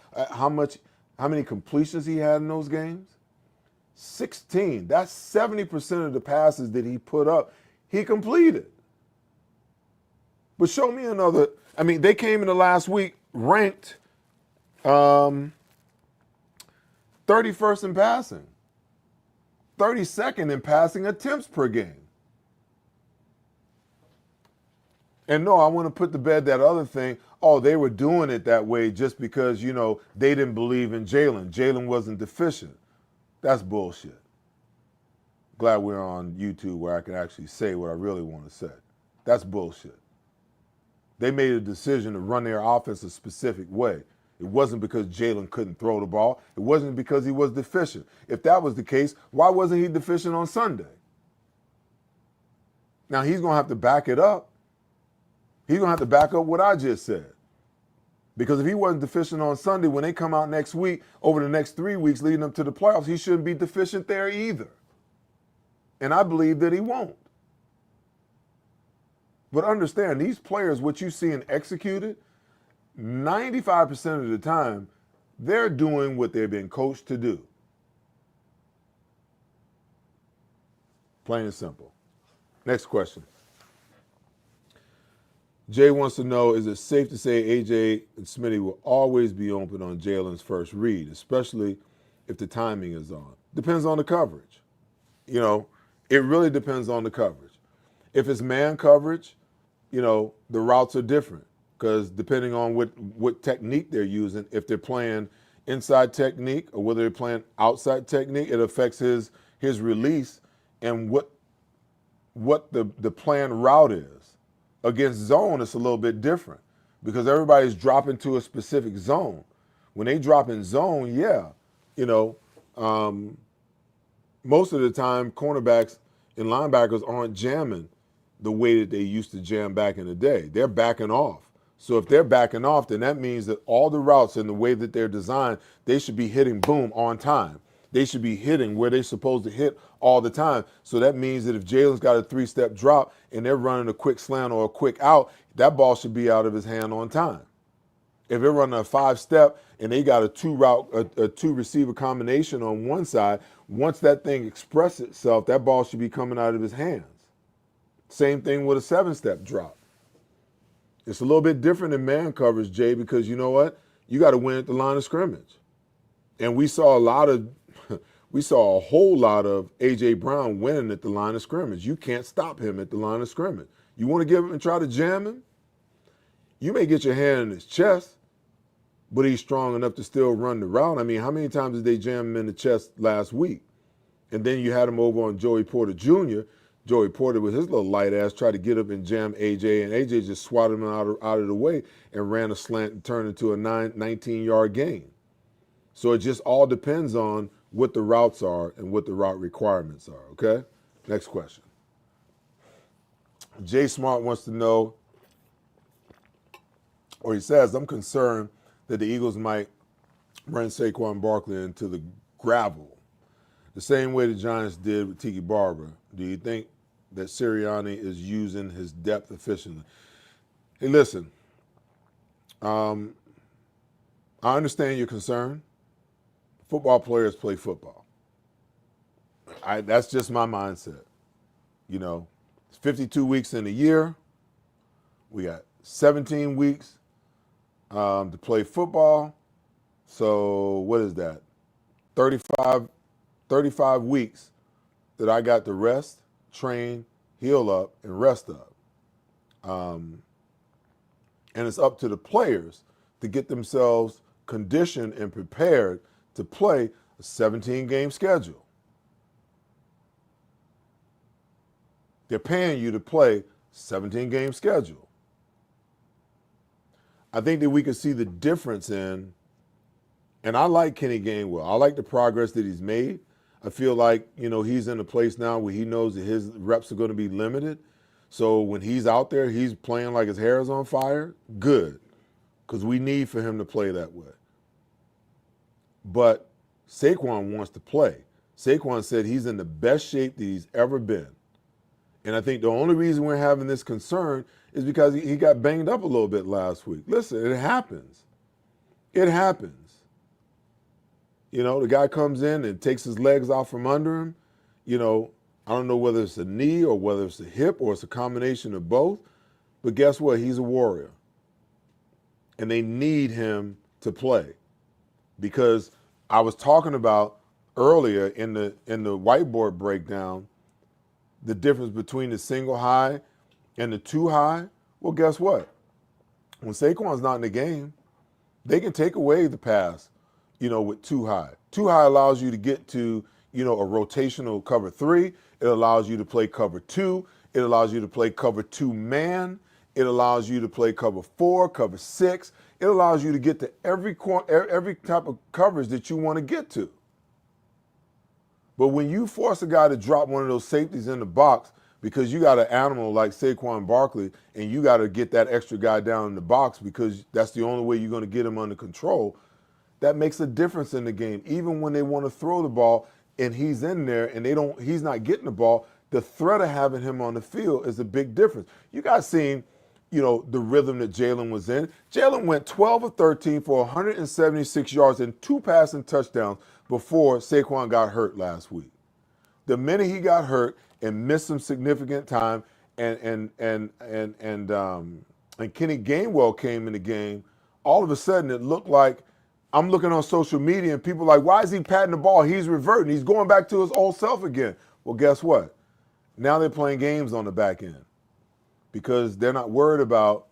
how many completions he had in those games? 16. That's 70% of the passes that he put up, he completed. But show me another. I mean, they came in the last week ranked 31st in passing, 32nd in passing attempts per game. And no, I want to put to bed that other thing. Oh, they were doing it that way just because, you know, they didn't believe in Jalen. Jalen wasn't deficient. That's bullshit. Glad we're on YouTube where I can actually say what I really want to say. That's bullshit. They made a decision to run their offense a specific way. It wasn't because Jalen couldn't throw the ball. It wasn't because he was deficient. If that was the case, why wasn't he deficient on Sunday? Now, he's going to have to back it up. He's going to have to back up what I just said. Because if he wasn't deficient on Sunday, when they come out next week, over the next 3 weeks leading up to the playoffs, he shouldn't be deficient there either. And I believe that he won't. But understand, these players, what you see and executed, 95% of the time, they're doing what they've been coached to do. Plain and simple. Next question. Jay wants to know, is it safe to say AJ and Smitty will always be open on Jalen's first read, especially if the timing is on? Depends on the coverage. You know, it really depends on the coverage. If it's man coverage, you know, the routes are different because depending on what technique they're using, if they're playing inside technique or whether they're playing outside technique, it affects his release and what the planned route is. Against zone, it's a little bit different because everybody's dropping to a specific zone. When they drop in zone, yeah, you know, most of the time cornerbacks and linebackers aren't jamming the way that they used to jam back in the day. They're backing off. So if they're backing off, then that means that all the routes and the way that they're designed, they should be hitting boom on time. They should be hitting where they're supposed to hit all the time. So that means that if Jalen's got a 3-step drop and they're running a quick slant or a quick out, that ball should be out of his hand on time. If they're running a 5-step and they got a 2-receiver combination on one side, once that thing expresses itself, that ball should be coming out of his hands. Same thing with a 7-step drop. It's a little bit different in man coverage, Jay, because you know what? You got to win at the line of scrimmage. And we saw a whole lot of A.J. Brown winning at the line of scrimmage. You can't stop him at the line of scrimmage. You want to give him and try to jam him? You may get your hand in his chest, but he's strong enough to still run the route. I mean, how many times did they jam him in the chest last week? And then you had him over on Joey Porter Jr. Joey Porter with his little light ass tried to get up and jam A.J., and A.J. just swatted him out of the way and ran a slant and turned into a 19-yard gain. So it just all depends on what the routes are and what the route requirements are, okay? Next question. Jay Smart wants to know, or he says, I'm concerned that the Eagles might run Saquon Barkley into the gravel the same way the Giants did with Tiki Barber. Do you think that Sirianni is using his depth efficiently? Hey, listen, I understand your concern. Football players play football. That's just my mindset. You know, it's 52 weeks in a year. We got 17 weeks to play football. So what is that? 35 weeks that I got to rest, train, heal up, and rest up. And it's up to the players to get themselves conditioned and prepared to play a 17-game schedule. They're paying you to play a 17-game schedule. I think that we can see the difference in, and I like Kenny Gainwell. I like the progress that he's made. I feel like, you know, he's in a place now where he knows that his reps are going to be limited. So when he's out there, he's playing like his hair is on fire. Good, because we need for him to play that way. But Saquon wants to play. Saquon said he's in the best shape that he's ever been. And I think the only reason we're having this concern is because he got banged up a little bit last week. Listen, it happens. It happens. You know, the guy comes in and takes his legs out from under him. You know, I don't know whether it's a knee or whether it's a hip or it's a combination of both. But guess what? He's a warrior. And they need him to play. Because I was talking about earlier in the whiteboard breakdown, the difference between the single high and the two high. Well, guess what? When Saquon's not in the game, they can take away the pass, with two high. Two high allows you to get to, a rotational cover 3. It allows you to play cover 2. It allows you to play cover 2 man. It allows you to play cover 4, cover 6. It allows you to get to every type of coverage that you want to get to. But when you force a guy to drop one of those safeties in the box because you got an animal like Saquon Barkley and you got to get that extra guy down in the box because that's the only way you're going to get him under control, that makes a difference in the game. Even when they want to throw the ball and he's in there and he's not getting the ball, the threat of having him on the field is a big difference. You guys seen, the rhythm that Jalen was in. Jalen went 12 of 13 for 176 yards and 2 passing touchdowns before Saquon got hurt last week. The minute he got hurt and missed some significant time, and Kenny Gainwell came in the game, all of a sudden it looked like I'm looking on social media and people are like, why is he patting the ball? He's reverting. He's going back to his old self again. Well, guess what? Now they're playing games on the back end because they're not worried about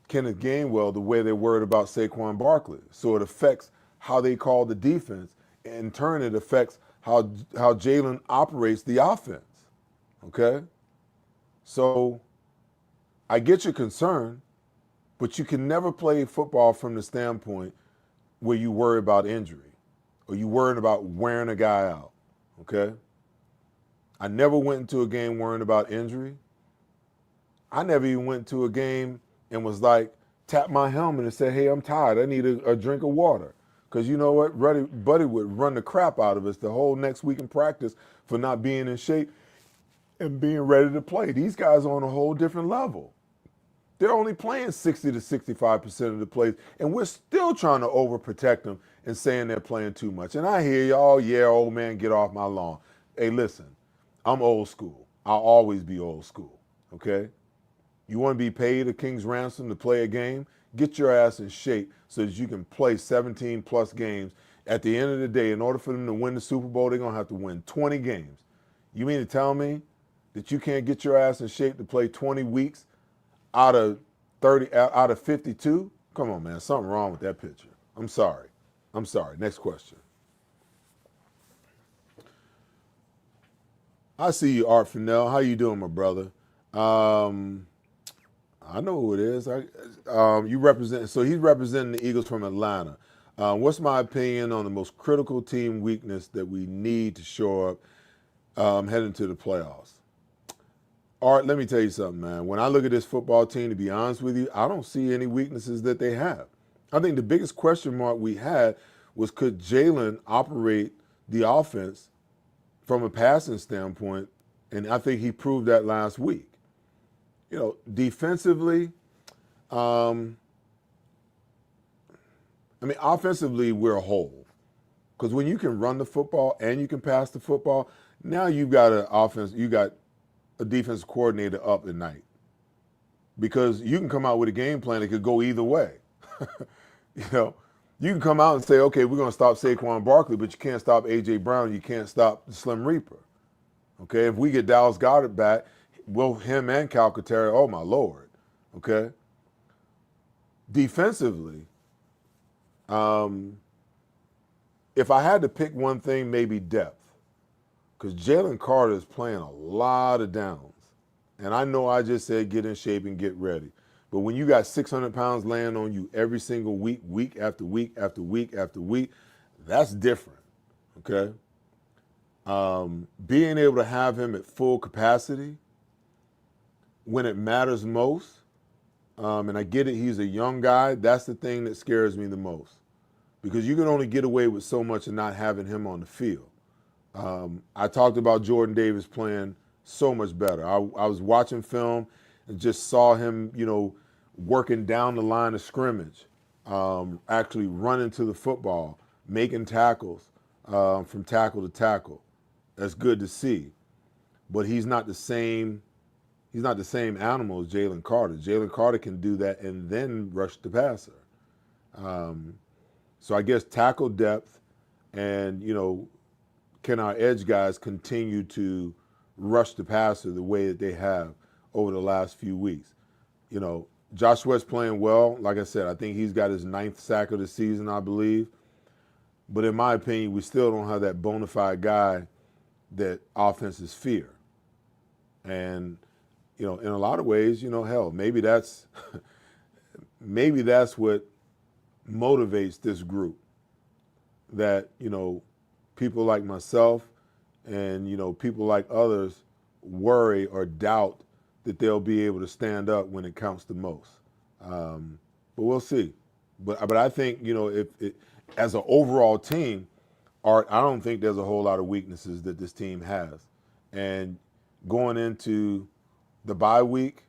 Kenneth Gainwell the way they're worried about Saquon Barkley. So it affects how they call the defense. In turn, it affects how Jalen operates the offense. Okay? So I get your concern, but you can never play football from the standpoint where you worry about injury or you worried about wearing a guy out. Okay? I never went into a game worrying about injury. I never even went to a game and was like, tap my helmet and said, hey, I'm tired. I need a drink of water. Because you know what? Buddy would run the crap out of us the whole next week in practice for not being in shape and being ready to play. These guys are on a whole different level. They're only playing 60 to 65% of the plays, and we're still trying to overprotect them and saying they're playing too much. And I hear y'all, yeah, old man, get off my lawn. Hey, listen, I'm old school. I'll always be old school, okay? You want to be paid a king's ransom to play a game? Get your ass in shape so that you can play 17 plus games. At the end of the day, in order for them to win the Super Bowl, they're going to have to win 20 games. You mean to tell me that you can't get your ass in shape to play 20 weeks out of 52? Come on, man. Something wrong with that picture. I'm sorry. Next question. I see you, Art Fennell. How you doing, my brother? I know who it is. You represent. So he's representing the Eagles from Atlanta. What's my opinion on the most critical team weakness that we need to shore up heading to the playoffs? Art, let me tell you something, man. When I look at this football team, to be honest with you, I don't see any weaknesses that they have. I think the biggest question mark we had was, could Jalen operate the offense from a passing standpoint? And I think he proved that last week. Defensively, offensively, we're a whole. Because when you can run the football and you can pass the football, now you've got a defensive coordinator up at night. Because you can come out with a game plan that could go either way. You can come out and say, okay, we're going to stop Saquon Barkley, but you can't stop A.J. Brown, you can't stop the Slim Reaper. Okay, if we get Dallas Goedert back, him and Calcaterra, oh my Lord, okay? Defensively, if I had to pick one thing, maybe depth. Because Jalen Carter is playing a lot of downs. And I know I just said get in shape and get ready. But when you got 600 pounds laying on you every single week, week after week after week after week, that's different, okay? Being able to have him at full capacity when it matters most, and I get it, he's a young guy, that's the thing that scares me the most. Because you can only get away with so much and not having him on the field. I talked about Jordan Davis playing so much better. I was watching film and just saw him, working down the line of scrimmage, actually running to the football, making tackles from tackle to tackle. That's good to see. But he's not the same He's not the same animal as Jalen Carter. Jalen Carter can do that and then rush the passer. So I guess tackle depth and, can our edge guys continue to rush the passer the way that they have over the last few weeks? Josh Sweat's playing well. Like I said, I think he's got his 9th sack of the season, I believe. But in my opinion, we still don't have that bona fide guy that offenses fear. And, in a lot of ways, hell, maybe that's what motivates this group. That, people like myself and, people like others worry or doubt that they'll be able to stand up when it counts the most. But we'll see. But I think, as an overall team, Art, I don't think there's a whole lot of weaknesses that this team has. And going into the bye week,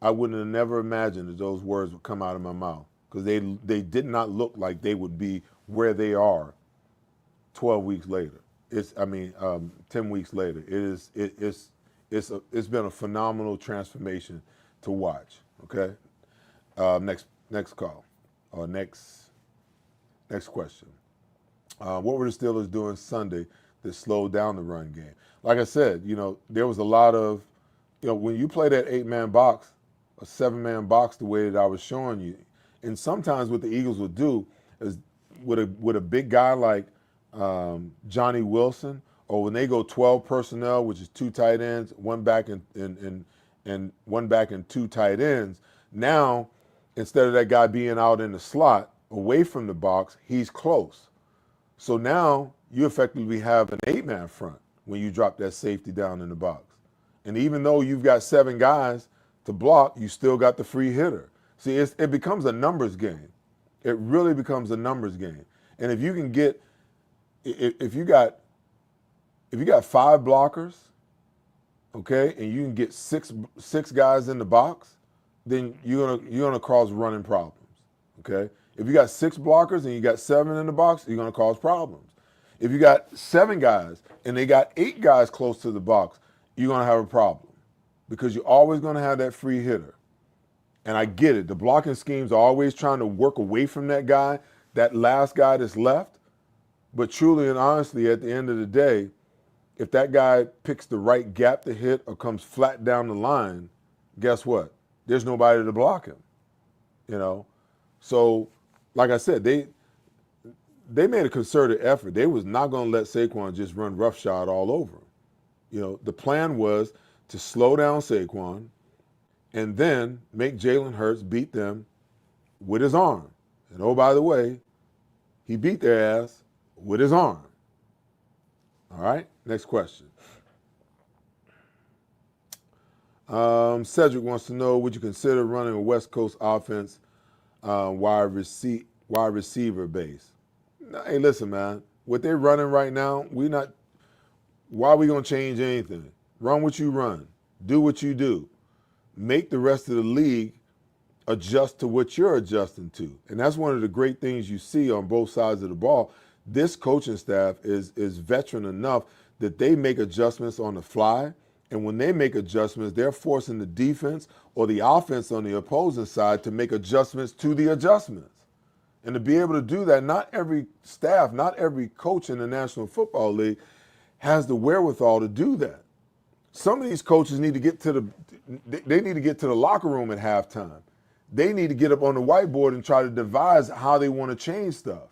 I wouldn't have never imagined that those words would come out of my mouth, because they did not look like they would be where they are 12 weeks later. 10 weeks later. It's been a phenomenal transformation to watch. Okay, next call, or next question. What were the Steelers doing Sunday that slowed down the run game? Like I said, there was a lot of, when you play that 8-man box, a 7-man box, the way that I was showing you, and sometimes what the Eagles would do is with a big guy like Johnny Wilson, or when they go 12 personnel, which is 2 tight ends, one back and one back and 2 tight ends. Now, instead of that guy being out in the slot away from the box, he's close. So now you effectively have an 8-man front when you drop that safety down in the box. And even though you've got 7 guys to block, you still got the free hitter. See, it becomes a numbers game. It really becomes a numbers game. And if you can get, if you got 5 blockers, okay, and you can get six guys in the box, then you're gonna cause running problems. Okay, if you got 6 blockers and you got 7 in the box, you're gonna cause problems. If you got 7 guys and they got 8 guys close to the box, you're gonna have a problem, because you're always gonna have that free hitter. And I get it. The blocking schemes are always trying to work away from that guy, that last guy that's left. But truly and honestly, at the end of the day, if that guy picks the right gap to hit or comes flat down the line, guess what? There's nobody to block him. So, like I said, they made a concerted effort. They was not going to let Saquon just run roughshod all over him. The plan was to slow down Saquon and then make Jalen Hurts beat them with his arm. And oh, by the way, he beat their ass with his arm. All right, next question. Cedric wants to know, would you consider running a West Coast offense wide receiver base? Hey, listen, man. What they're running right now, why are we going to change anything? Run what you run. Do what you do. Make the rest of the league adjust to what you're adjusting to. And that's one of the great things you see on both sides of the ball. This coaching staff is veteran enough that they make adjustments on the fly. And when they make adjustments, they're forcing the defense or the offense on the opposing side to make adjustments to the adjustments. And to be able to do that, not every staff, not every coach in the National Football League has the wherewithal to do that. Some of these coaches need to get to the locker room at halftime. They need to get up on the whiteboard and try to devise how they want to change stuff.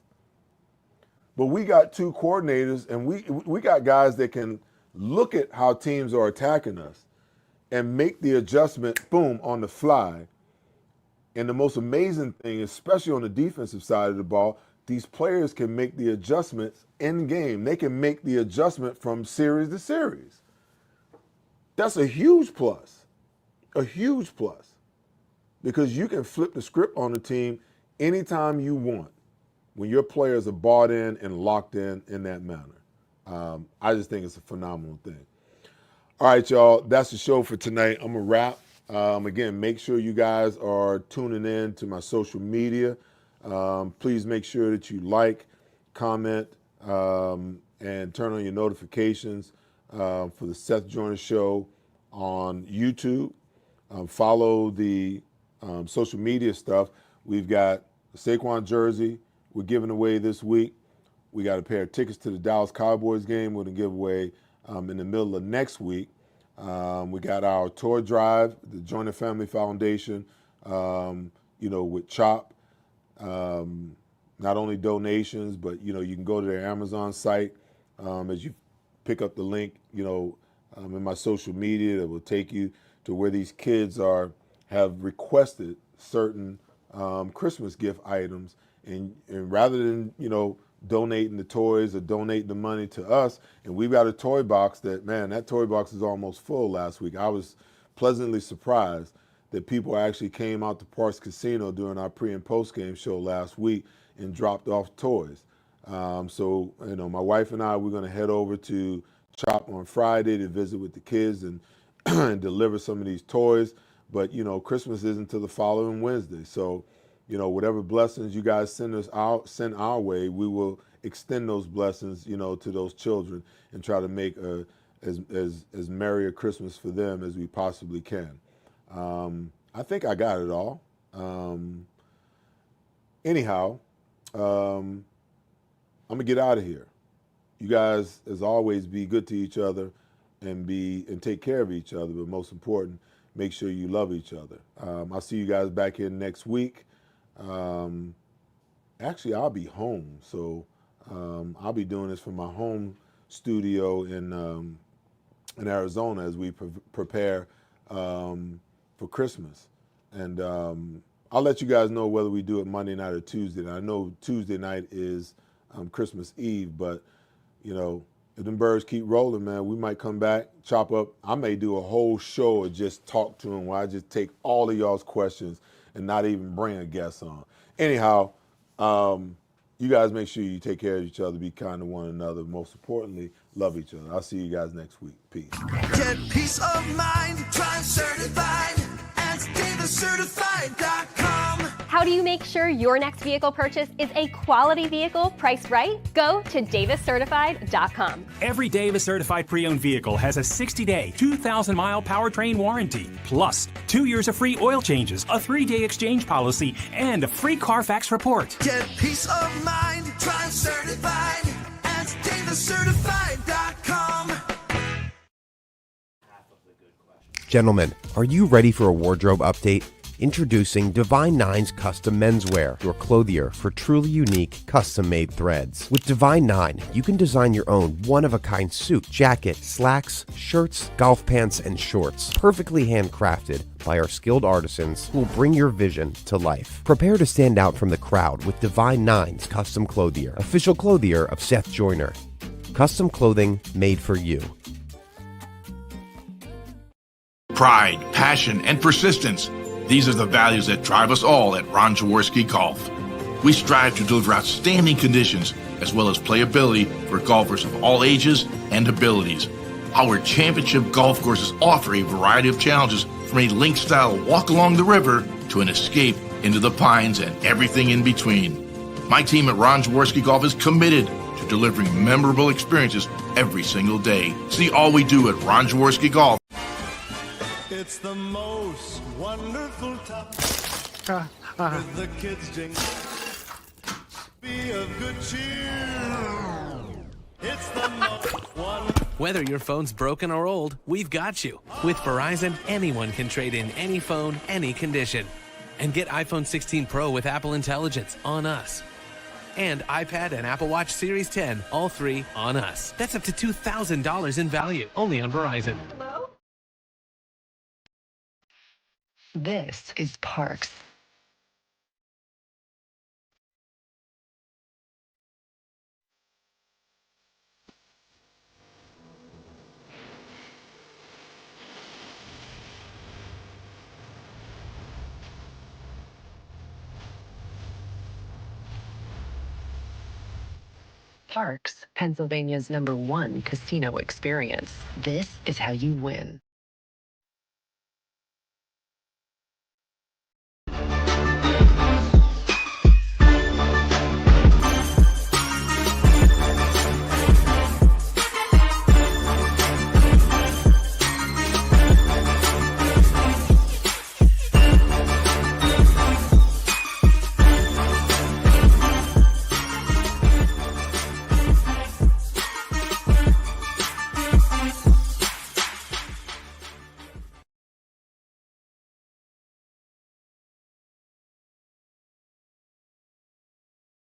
But we got 2 coordinators, and we got guys that can look at how teams are attacking us and make the adjustment, boom, on the fly. And the most amazing thing, especially on the defensive side of the ball, these players can make the adjustments in game. They can make the adjustment from series to series. That's a huge plus, because you can flip the script on the team anytime you want when your players are bought in and locked in that manner. I just think it's a phenomenal thing. All right, y'all, that's the show for tonight. I'm going to wrap. Again, make sure you guys are tuning in to my social media. Please make sure that you like, comment, and turn on your notifications for the Seth Joyner Show on YouTube follow the social media stuff. We've got the Saquon jersey we're giving away this week. We got a pair of tickets to the Dallas Cowboys game we're going to give away in the middle of next week. We got our tour drive, the Joyner Family Foundation, with CHOP. Not only donations, but, you can go to their Amazon site as you pick up the link, in my social media that will take you to where these kids have requested certain Christmas gift items. And rather than, donating the toys or donating the money to us, and we've got a toy box that toy box is almost full last week. I was pleasantly surprised that people actually came out to Parks Casino during our pre and post game show last week and dropped off toys. So, my wife and I, we're going to head over to CHOP on Friday to visit with the kids and, and deliver some of these toys. But, Christmas isn't until the following Wednesday. So, whatever blessings you guys send our way, we will extend those blessings, to those children and try to make as merry a Christmas for them as we possibly can. I think I got it all. Anyhow, I'm gonna get out of here. You guys, as always, be good to each other and take care of each other. But most important, make sure you love each other. I'll see you guys back here next week. Actually, I'll be home, so I'll be doing this from my home studio in Arizona as we prepare for Christmas. And I'll let you guys know whether we do it Monday night or Tuesday night. I know Tuesday night is Christmas Eve, but if them birds keep rolling, man, we might come back, chop up. I may do a whole show or just talk to them where I just take all of y'all's questions and not even bring a guest on. Anyhow, you guys make sure you take care of each other, be kind to one another. Most importantly, love each other. I'll see you guys next week. Peace. Get peace of mind, drive certified at DavisCertified.com. How do you make sure your next vehicle purchase is a quality vehicle priced right? Go to DavisCertified.com. Every Davis certified pre-owned vehicle has a 60-day, 2,000-mile powertrain warranty, plus 2 years of free oil changes, a 3-day exchange policy, and a free Carfax report. Get peace of mind, drive certified at DavisCertified.com. Gentlemen, are you ready for a wardrobe update? Introducing Divine Nine's Custom Menswear, your clothier for truly unique, custom-made threads. With Divine Nine, you can design your own one-of-a-kind suit, jacket, slacks, shirts, golf pants, and shorts, perfectly handcrafted by our skilled artisans who will bring your vision to life. Prepare to stand out from the crowd with Divine Nine's Custom Clothier, official clothier of Seth Joyner. Custom clothing made for you. Pride, passion, and persistence. These are the values that drive us all at Ron Jaworski Golf. We strive to deliver outstanding conditions as well as playability for golfers of all ages and abilities. Our championship golf courses offer a variety of challenges from a link-style walk along the river to an escape into the pines and everything in between. My team at Ron Jaworski Golf is committed to delivering memorable experiences every single day. See all we do at Ron Jaworski Golf. It's the most wonderful time with the kids jingle. Be of good cheer. It's the most wonderful. Whether your phone's broken or old, we've got you. With Verizon, anyone can trade in any phone, any condition. And get iPhone 16 Pro with Apple Intelligence on us. And iPad and Apple Watch Series 10, all three on us. That's up to $2,000 in value, only on Verizon. This is Parks. Parks, Pennsylvania's #1 casino experience. This is how you win.